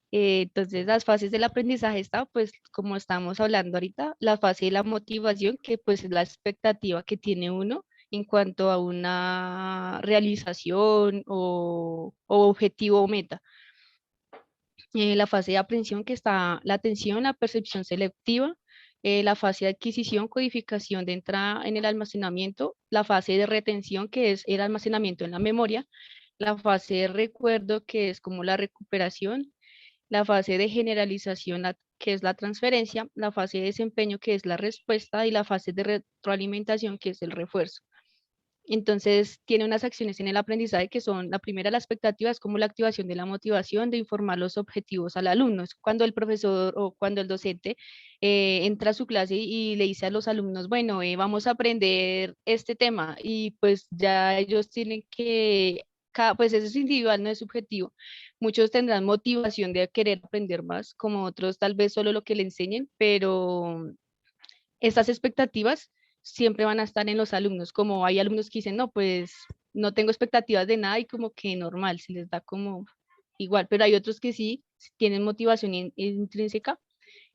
Entonces, las fases del aprendizaje está, pues, como estamos hablando ahorita, la fase de la motivación, que pues es la expectativa que tiene uno en cuanto a una realización o objetivo o meta. La fase de aprehensión, que está la atención, la percepción selectiva, la fase de adquisición, codificación de entrada en el almacenamiento, la fase de retención, que es el almacenamiento en la memoria, la fase de recuerdo, que es como la recuperación, la fase de generalización, que es la transferencia, la fase de desempeño, que es la respuesta, y la fase de retroalimentación, que es el refuerzo. Entonces, tiene unas acciones en el aprendizaje que son, la primera, la expectativa, es como la activación de la motivación, de informar los objetivos al alumno. Es cuando el profesor o cuando el docente entra a su clase y le dice a los alumnos, bueno, vamos a aprender este tema, y pues ya ellos tienen que, pues eso es individual, no es subjetivo. Muchos tendrán motivación de querer aprender más, como otros tal vez solo lo que le enseñen, pero estas expectativas siempre van a estar en los alumnos. Como hay alumnos que dicen, no, pues no tengo expectativas de nada, y como que normal, se les da como igual, pero hay otros que sí tienen motivación intrínseca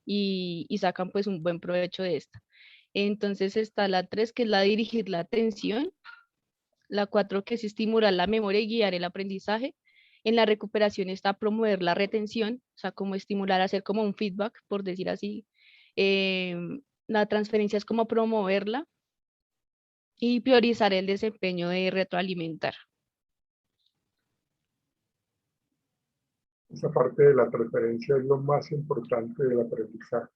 y sacan pues un buen provecho de esta. Entonces está la 3, que es la de dirigir la atención, la 4, que es estimular la memoria y guiar el aprendizaje. En la recuperación está promover la retención, o sea, como estimular a hacer como un feedback, por decir así. La transferencia es como promoverla, y priorizar el desempeño de retroalimentar. Esa parte de la transferencia es lo más importante del aprendizaje,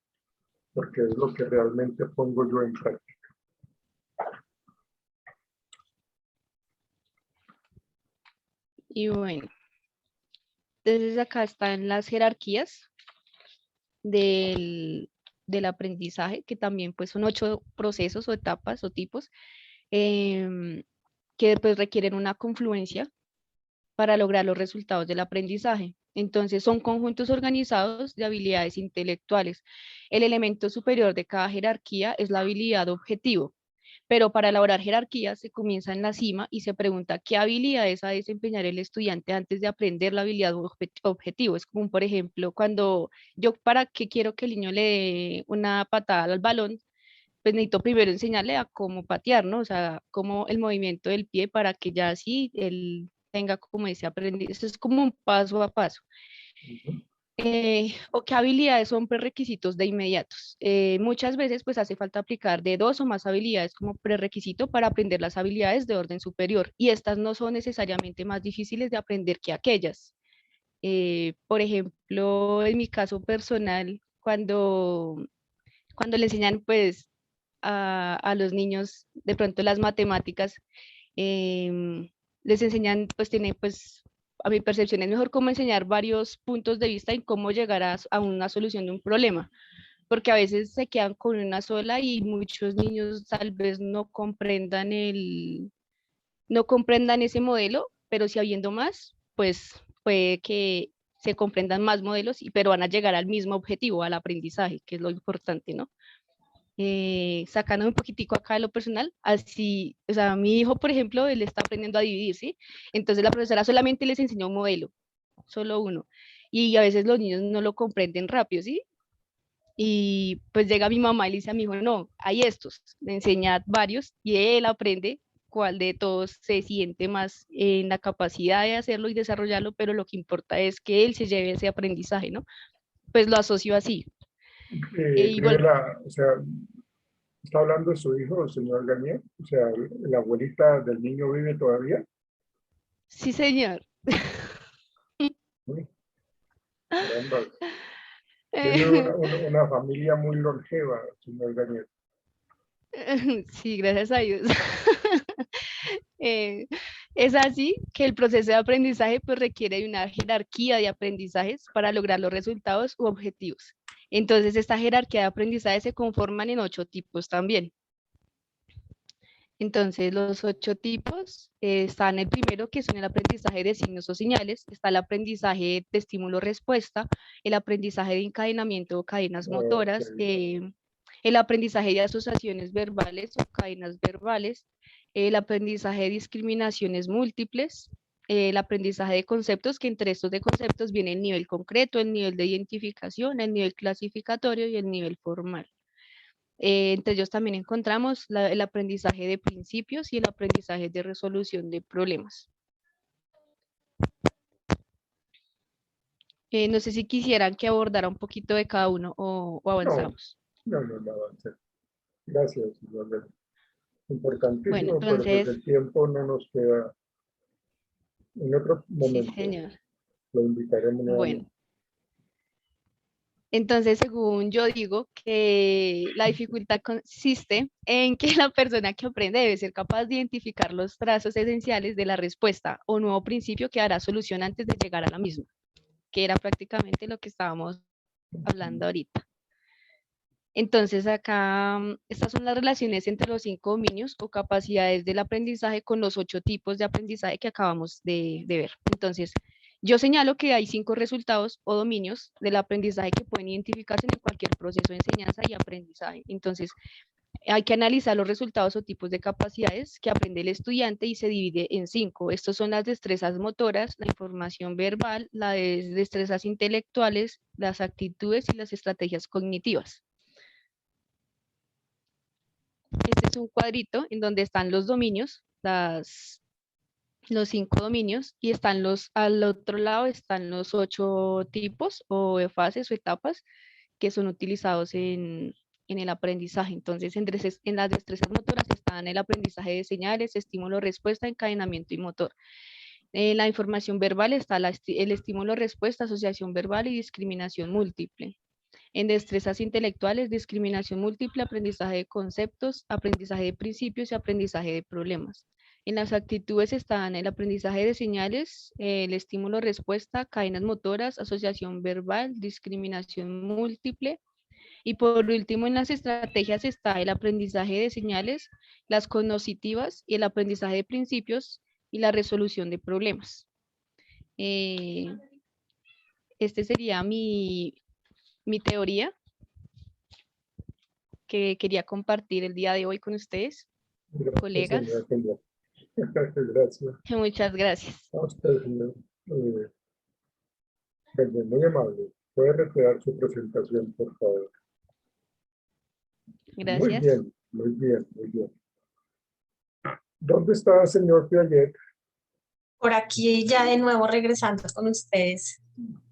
porque es lo que realmente pongo yo en práctica. Y bueno, entonces acá están las jerarquías del aprendizaje, que también pues son 8 procesos o etapas o tipos que pues requieren una confluencia para lograr los resultados del aprendizaje. Entonces, son conjuntos organizados de habilidades intelectuales. El elemento superior de cada jerarquía es la habilidad objetivo, pero para elaborar jerarquías se comienza en la cima y se pregunta qué habilidades ha de desempeñar el estudiante antes de aprender la habilidad objetivo. Es como, por ejemplo, cuando yo para qué quiero que el niño le dé una patada al balón, pues necesito primero enseñarle a cómo patear, ¿no? O sea, cómo el movimiento del pie para que ya así él tenga como ese aprendizaje. Eso es como un paso a paso. O qué habilidades son prerequisitos de inmediatos. Muchas veces pues hace falta aplicar de 2 o más habilidades como prerequisito para aprender las habilidades de orden superior y estas no son necesariamente más difíciles de aprender que aquellas. Por ejemplo, en mi caso personal, cuando le enseñan pues a los niños de pronto las matemáticas, les enseñan, pues tiene pues, a mi percepción es mejor cómo enseñar varios puntos de vista en cómo llegar a una solución de un problema, porque a veces se quedan con una sola y muchos niños tal vez no comprendan ese modelo, pero si habiendo más, pues puede que se comprendan más modelos, pero van a llegar al mismo objetivo, al aprendizaje, que es lo importante, ¿no? Sacando un poquitico acá de lo personal, así, o sea, mi hijo, por ejemplo, él está aprendiendo a dividir, ¿sí? Entonces la profesora solamente les enseñó un modelo, solo uno, y a veces los niños no lo comprenden rápido, ¿sí? Y pues llega mi mamá y le dice a mi hijo, no, hay estos, le enseña varios y él aprende cuál de todos se siente más en la capacidad de hacerlo y desarrollarlo, pero lo que importa es que él se lleve ese aprendizaje, ¿no? Pues lo asocio así. Y bueno, O sea, ¿está hablando de su hijo, el señor Garnier? O sea, ¿la abuelita del niño vive todavía? sí, señor. Uy, caramba. Tiene una familia muy longeva, señor Garnier. Sí, gracias a Dios. Eh, es así que el proceso de aprendizaje pues, requiere de una jerarquía de aprendizajes para lograr los resultados u objetivos. Entonces, esta jerarquía de aprendizaje se conforman en 8 tipos también. Entonces, los 8 tipos están el primero, que son el aprendizaje de signos o señales, está el aprendizaje de estímulo-respuesta, el aprendizaje de encadenamiento o cadenas motoras, el aprendizaje de asociaciones verbales o cadenas verbales, el aprendizaje de discriminaciones múltiples, el aprendizaje de conceptos, que entre estos de conceptos viene el nivel concreto, el nivel de identificación, el nivel clasificatorio y el nivel formal. Entre ellos también encontramos el aprendizaje de principios y el aprendizaje de resolución de problemas. No sé si quisieran que abordara un poquito de cada uno o avanzamos. No, avancé. Gracias, señor Garnier. Importantísimo, Bueno, pero entonces, pues el tiempo no nos queda. En otro sí, momento señor. lo invitaremos nuevamente. Bueno, entonces, según yo digo que la dificultad consiste en que la persona que aprende debe ser capaz de identificar los trazos esenciales de la respuesta o nuevo principio que dará solución antes de llegar a la misma, que era prácticamente lo que estábamos hablando ahorita. Entonces, acá, estas son las relaciones entre los 5 dominios o capacidades del aprendizaje con los 8 tipos de aprendizaje que acabamos de ver. Entonces, yo señalo que hay 5 resultados o dominios del aprendizaje que pueden identificarse en cualquier proceso de enseñanza y aprendizaje. Entonces, hay que analizar los resultados o tipos de capacidades que aprende el estudiante y se divide en 5. Estos son las destrezas motoras, la información verbal, las destrezas intelectuales, las actitudes y las estrategias cognitivas. Este es un cuadrito en donde están los dominios, los 5 dominios, y están al otro lado están los 8 tipos o fases o etapas que son utilizados en el aprendizaje. Entonces, en las destrezas motoras están el aprendizaje de señales, estímulo, respuesta, encadenamiento y motor. En la información verbal está el estímulo, respuesta, asociación verbal y discriminación múltiple. En destrezas intelectuales, discriminación múltiple, aprendizaje de conceptos, aprendizaje de principios y aprendizaje de problemas. En las actitudes están el aprendizaje de señales, el estímulo-respuesta, cadenas motoras, asociación verbal, discriminación múltiple. Y por último, en las estrategias está el aprendizaje de señales, las cognitivas y el aprendizaje de principios y la resolución de problemas. Este sería mi teoría que quería compartir el día de hoy con ustedes, Gracias, colegas. señora Kendall. Gracias. Muchas gracias. A usted, señor. Muy amable. Puede retirar su presentación, por favor. Gracias. Muy bien, muy bien, muy bien. ¿Dónde está el señor Piaget? Por aquí ya de nuevo regresando con ustedes.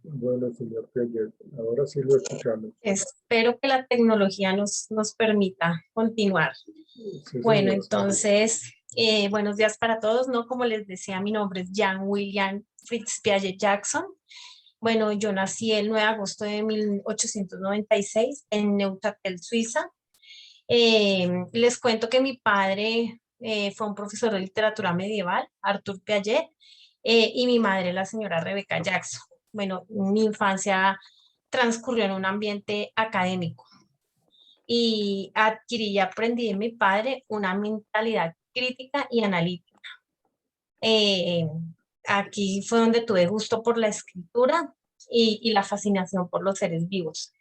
Bueno, señor Piaget, ahora sí lo escuchamos. Espero que la tecnología nos permita continuar. Sí, Bueno, señor. entonces, buenos días para todos, ¿no? Como les decía, mi nombre es Jan William Fritz Piaget Jackson. Bueno, yo nací el 9 de agosto de 1896 en Neuchâtel, Suiza. Les cuento que mi padre fue un profesor de literatura medieval, Arthur Piaget, y mi madre, la señora Rebecca Jackson. Bueno, mi infancia transcurrió en un ambiente académico y adquirí y aprendí de mi padre una mentalidad crítica y analítica. Aquí fue donde tuve gusto por la escritura y la fascinación por los seres vivos.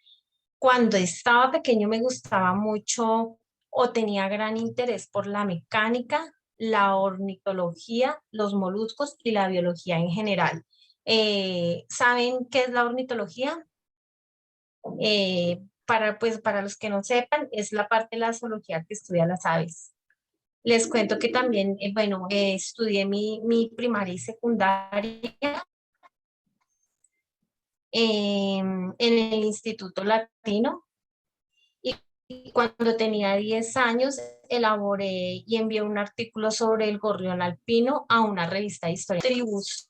Cuando estaba pequeño me gustaba mucho o tenía gran interés por la mecánica, la ornitología, los moluscos y la biología en general. ¿Saben qué es la ornitología? Para los que no sepan, es la parte de la zoología que estudia las aves. Les cuento que también, estudié mi primaria y secundaria en el Instituto Latino, y cuando tenía 10 años elaboré y envié un artículo sobre el gorrión alpino a una revista de historia, distribución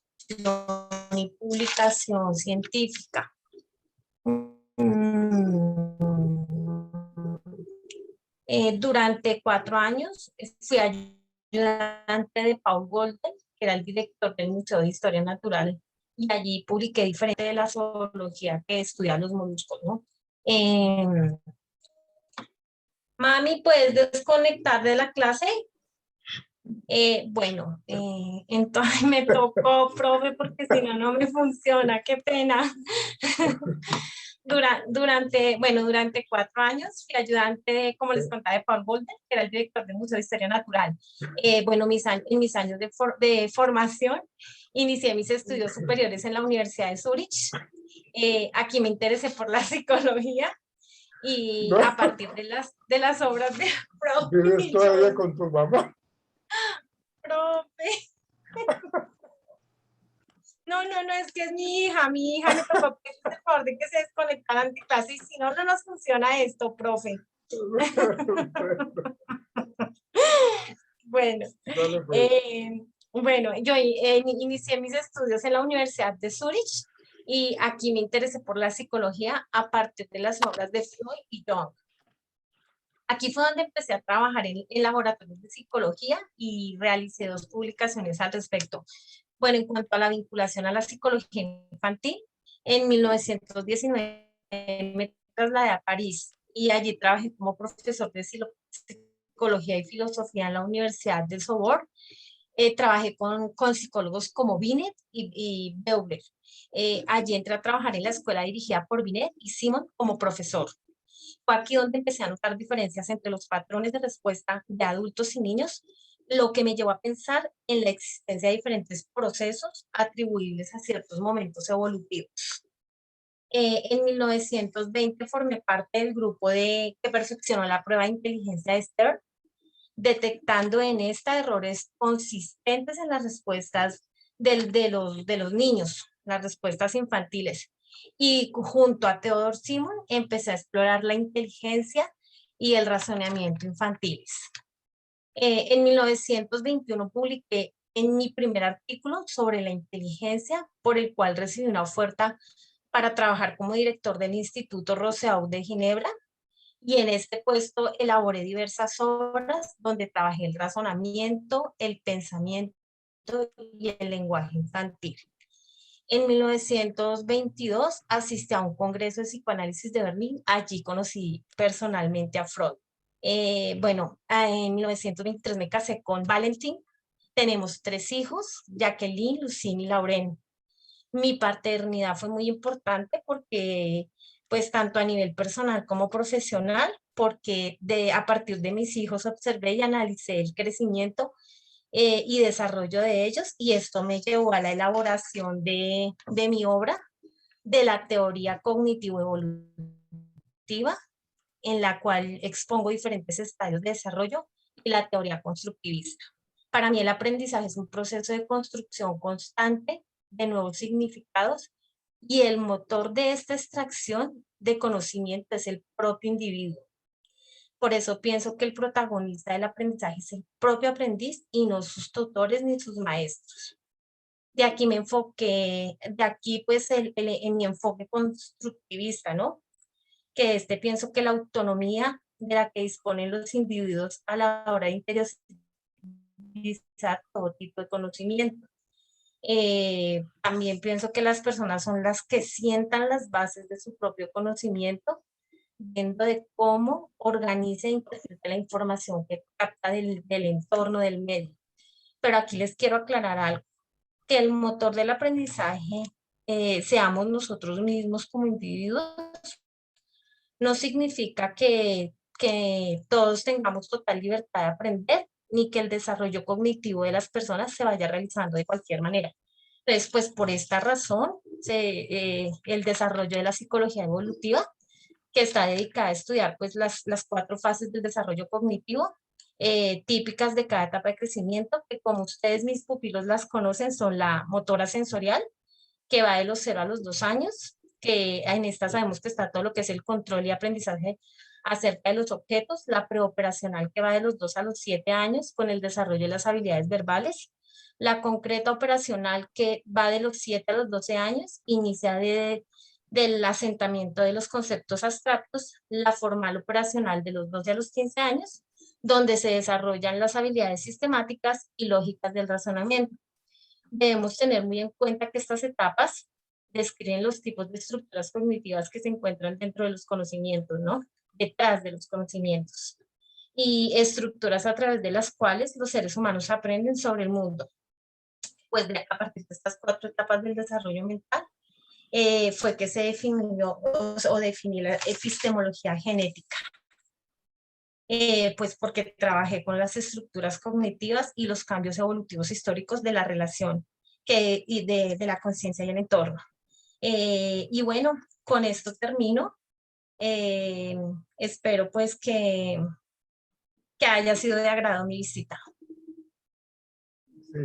y publicación científica. Durante 4 años fui ayudante de Paul Golden, que era el director del Museo de Historia Natural, y allí publiqué diferente de la zoología que estudia los moluscos, ¿no? Mami, ¿puedes desconectar de la clase? Entonces me tocó, profe, porque si no, no me funciona, qué pena. Durante 4 años fui ayudante, como les contaba, de Paul Golden, que era el director del Museo de Historia Natural. En mis años de formación, inicié mis estudios superiores en la Universidad de Zurich. Aquí me interesé por la psicología y a partir de las obras de profe. ¿Vives todavía con tu mamá? Profe. No, es que es mi hija me tocó pedir el favor de que se desconectaran de clase y si no, no nos funciona esto, profe. Bueno, yo inicié mis estudios en la Universidad de Zurich y aquí me interesé por la psicología a partir de las obras de Freud y Jung. Aquí fue donde empecé a trabajar en laboratorios de psicología y realicé 2 publicaciones al respecto. Bueno, en cuanto a la vinculación a la psicología infantil, en 1919 me trasladé a París y allí trabajé como profesor de psicología y filosofía en la Universidad de Sorbonne. Trabajé con psicólogos como Binet y Beuler. Allí entré a trabajar en la escuela dirigida por Binet y Simon como profesor. Fue aquí donde empecé a notar diferencias entre los patrones de respuesta de adultos y niños, lo que me llevó a pensar en la existencia de diferentes procesos atribuibles a ciertos momentos evolutivos. En 1920 formé parte del grupo que perfeccionó la prueba de inteligencia de Stern, detectando en esta errores consistentes en las respuestas de los niños, las respuestas infantiles. Y junto a Theodore Simon empecé a explorar la inteligencia y el razonamiento infantiles. En 1921 publiqué en mi primer artículo sobre la inteligencia, por el cual recibí una oferta para trabajar como director del Instituto Rousseau de Ginebra. y en este puesto elaboré diversas obras donde trabajé el razonamiento, el pensamiento y el lenguaje infantil. En 1922 asistí a un congreso de psicoanálisis de Berlín. Allí conocí personalmente a Freud. En 1923 me casé con Valentín. Tenemos 3 hijos, Jacqueline, Lucine y Lauren. Mi paternidad fue muy importante porque, pues, tanto a nivel personal como profesional, porque a partir de mis hijos observé y analicé el crecimiento y desarrollo de ellos, y esto me llevó a la elaboración de mi obra, de la teoría cognitivo-evolutiva, en la cual expongo diferentes estadios de desarrollo, y la teoría constructivista. Para mí el aprendizaje es un proceso de construcción constante de nuevos significados, y el motor de esta extracción de conocimiento es el propio individuo. Por eso pienso que el protagonista del aprendizaje es el propio aprendiz y no sus tutores ni sus maestros. De aquí me enfoqué, de aquí pues en mi enfoque constructivista, ¿no? Que pienso que la autonomía de la que disponen los individuos a la hora de interiorizar todo tipo de conocimiento. También pienso que las personas son las que sientan las bases de su propio conocimiento, viendo de cómo organiza e interpreta la información que capta del entorno, del medio. Pero aquí les quiero aclarar algo, que el motor del aprendizaje seamos nosotros mismos como individuos, no significa que todos tengamos total libertad de aprender, ni que el desarrollo cognitivo de las personas se vaya realizando de cualquier manera. Entonces, pues por esta razón, el desarrollo de la psicología evolutiva, que está dedicada a estudiar pues las 4 fases del desarrollo cognitivo, típicas de cada etapa de crecimiento, que como ustedes mis pupilos las conocen, son la motora sensorial, que va de los 0 a los 2 años, que en esta sabemos que está todo lo que es el control y aprendizaje acerca de los objetos, la preoperacional, que va de los 2 a los 7 años con el desarrollo de las habilidades verbales, la concreta operacional, que va de los 7 a los 12 años, inicia del asentamiento de los conceptos abstractos, la formal operacional de los 12 a los 15 años, donde se desarrollan las habilidades sistemáticas y lógicas del razonamiento. Debemos tener muy en cuenta que estas etapas describen los tipos de estructuras cognitivas que se encuentran dentro de los conocimientos, ¿no? Detrás de los conocimientos. Y estructuras a través de las cuales los seres humanos aprenden sobre el mundo. Pues a partir de estas 4 etapas del desarrollo mental, fue que se definió o definí la epistemología genética. Pues porque trabajé con las estructuras cognitivas y los cambios evolutivos históricos de la relación de la conciencia y el entorno. Y bueno, con esto termino. Espero pues que haya sido de agrado mi visita. Sí,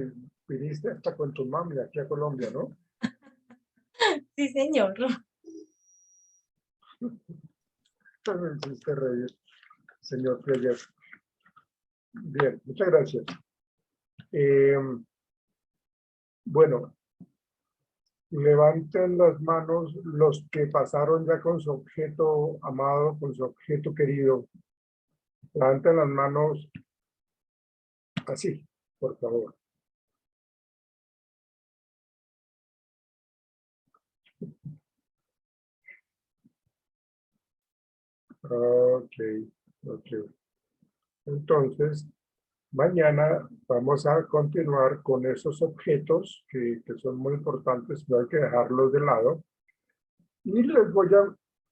viniste hasta con tu mami aquí a Colombia, ¿no? Sí, señor. Me hiciste reír, señor Freyer. Bien, muchas gracias. Bueno, levanten las manos los que pasaron ya con su objeto amado, con su objeto querido. Levanten las manos así, por favor. Ok. Entonces, mañana vamos a continuar con esos objetos que son muy importantes, no hay que dejarlos de lado. Y les voy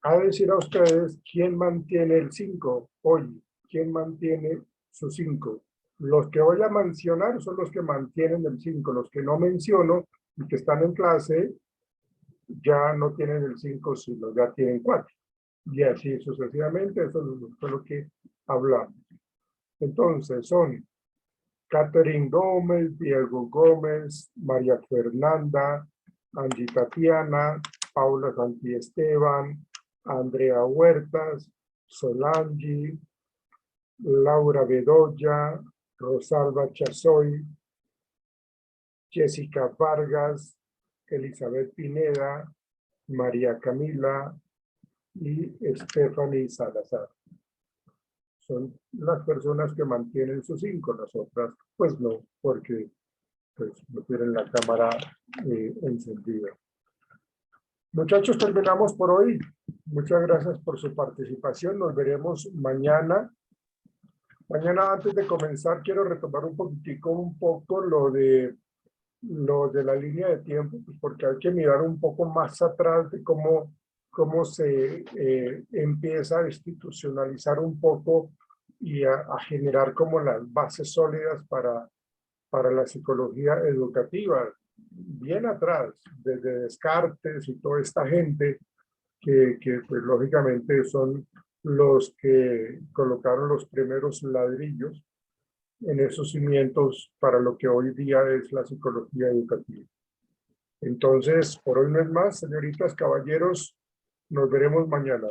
a decir a ustedes quién mantiene el 5 hoy, quién mantiene su 5. Los que voy a mencionar son los que mantienen el 5, los que no menciono y que están en clase ya no tienen el 5, sino ya tienen 4. Y así sucesivamente, eso es lo que hablamos. Entonces son Catherine Gómez, Diego Gómez, María Fernanda, Angie Tatiana, Paula Santiesteban, Andrea Huertas, Solange, Laura Bedoya, Rosalba Chazoy, Jessica Vargas, Elizabeth Pineda, María Camila y Stephanie Salazar. son las personas que mantienen sus 5, las otras pues no, porque pues no tienen la cámara encendida. Muchachos, terminamos por hoy. Muchas gracias por su participación. Nos veremos mañana. Mañana, antes de comenzar, quiero retomar un poco lo de la línea de tiempo, pues porque hay que mirar un poco más atrás de cómo se empieza a institucionalizar un poco y a generar como las bases sólidas para la psicología educativa, bien atrás, desde Descartes y toda esta gente que pues lógicamente son los que colocaron los primeros ladrillos en esos cimientos para lo que hoy día es la psicología educativa. Entonces, por hoy no es más, señoritas, caballeros, nos veremos mañana.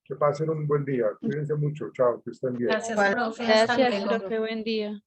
Que pasen un buen día. Cuídense mucho. Chao, que estén bien. Gracias, profe. Hasta Gracias, luego. profe, buen día.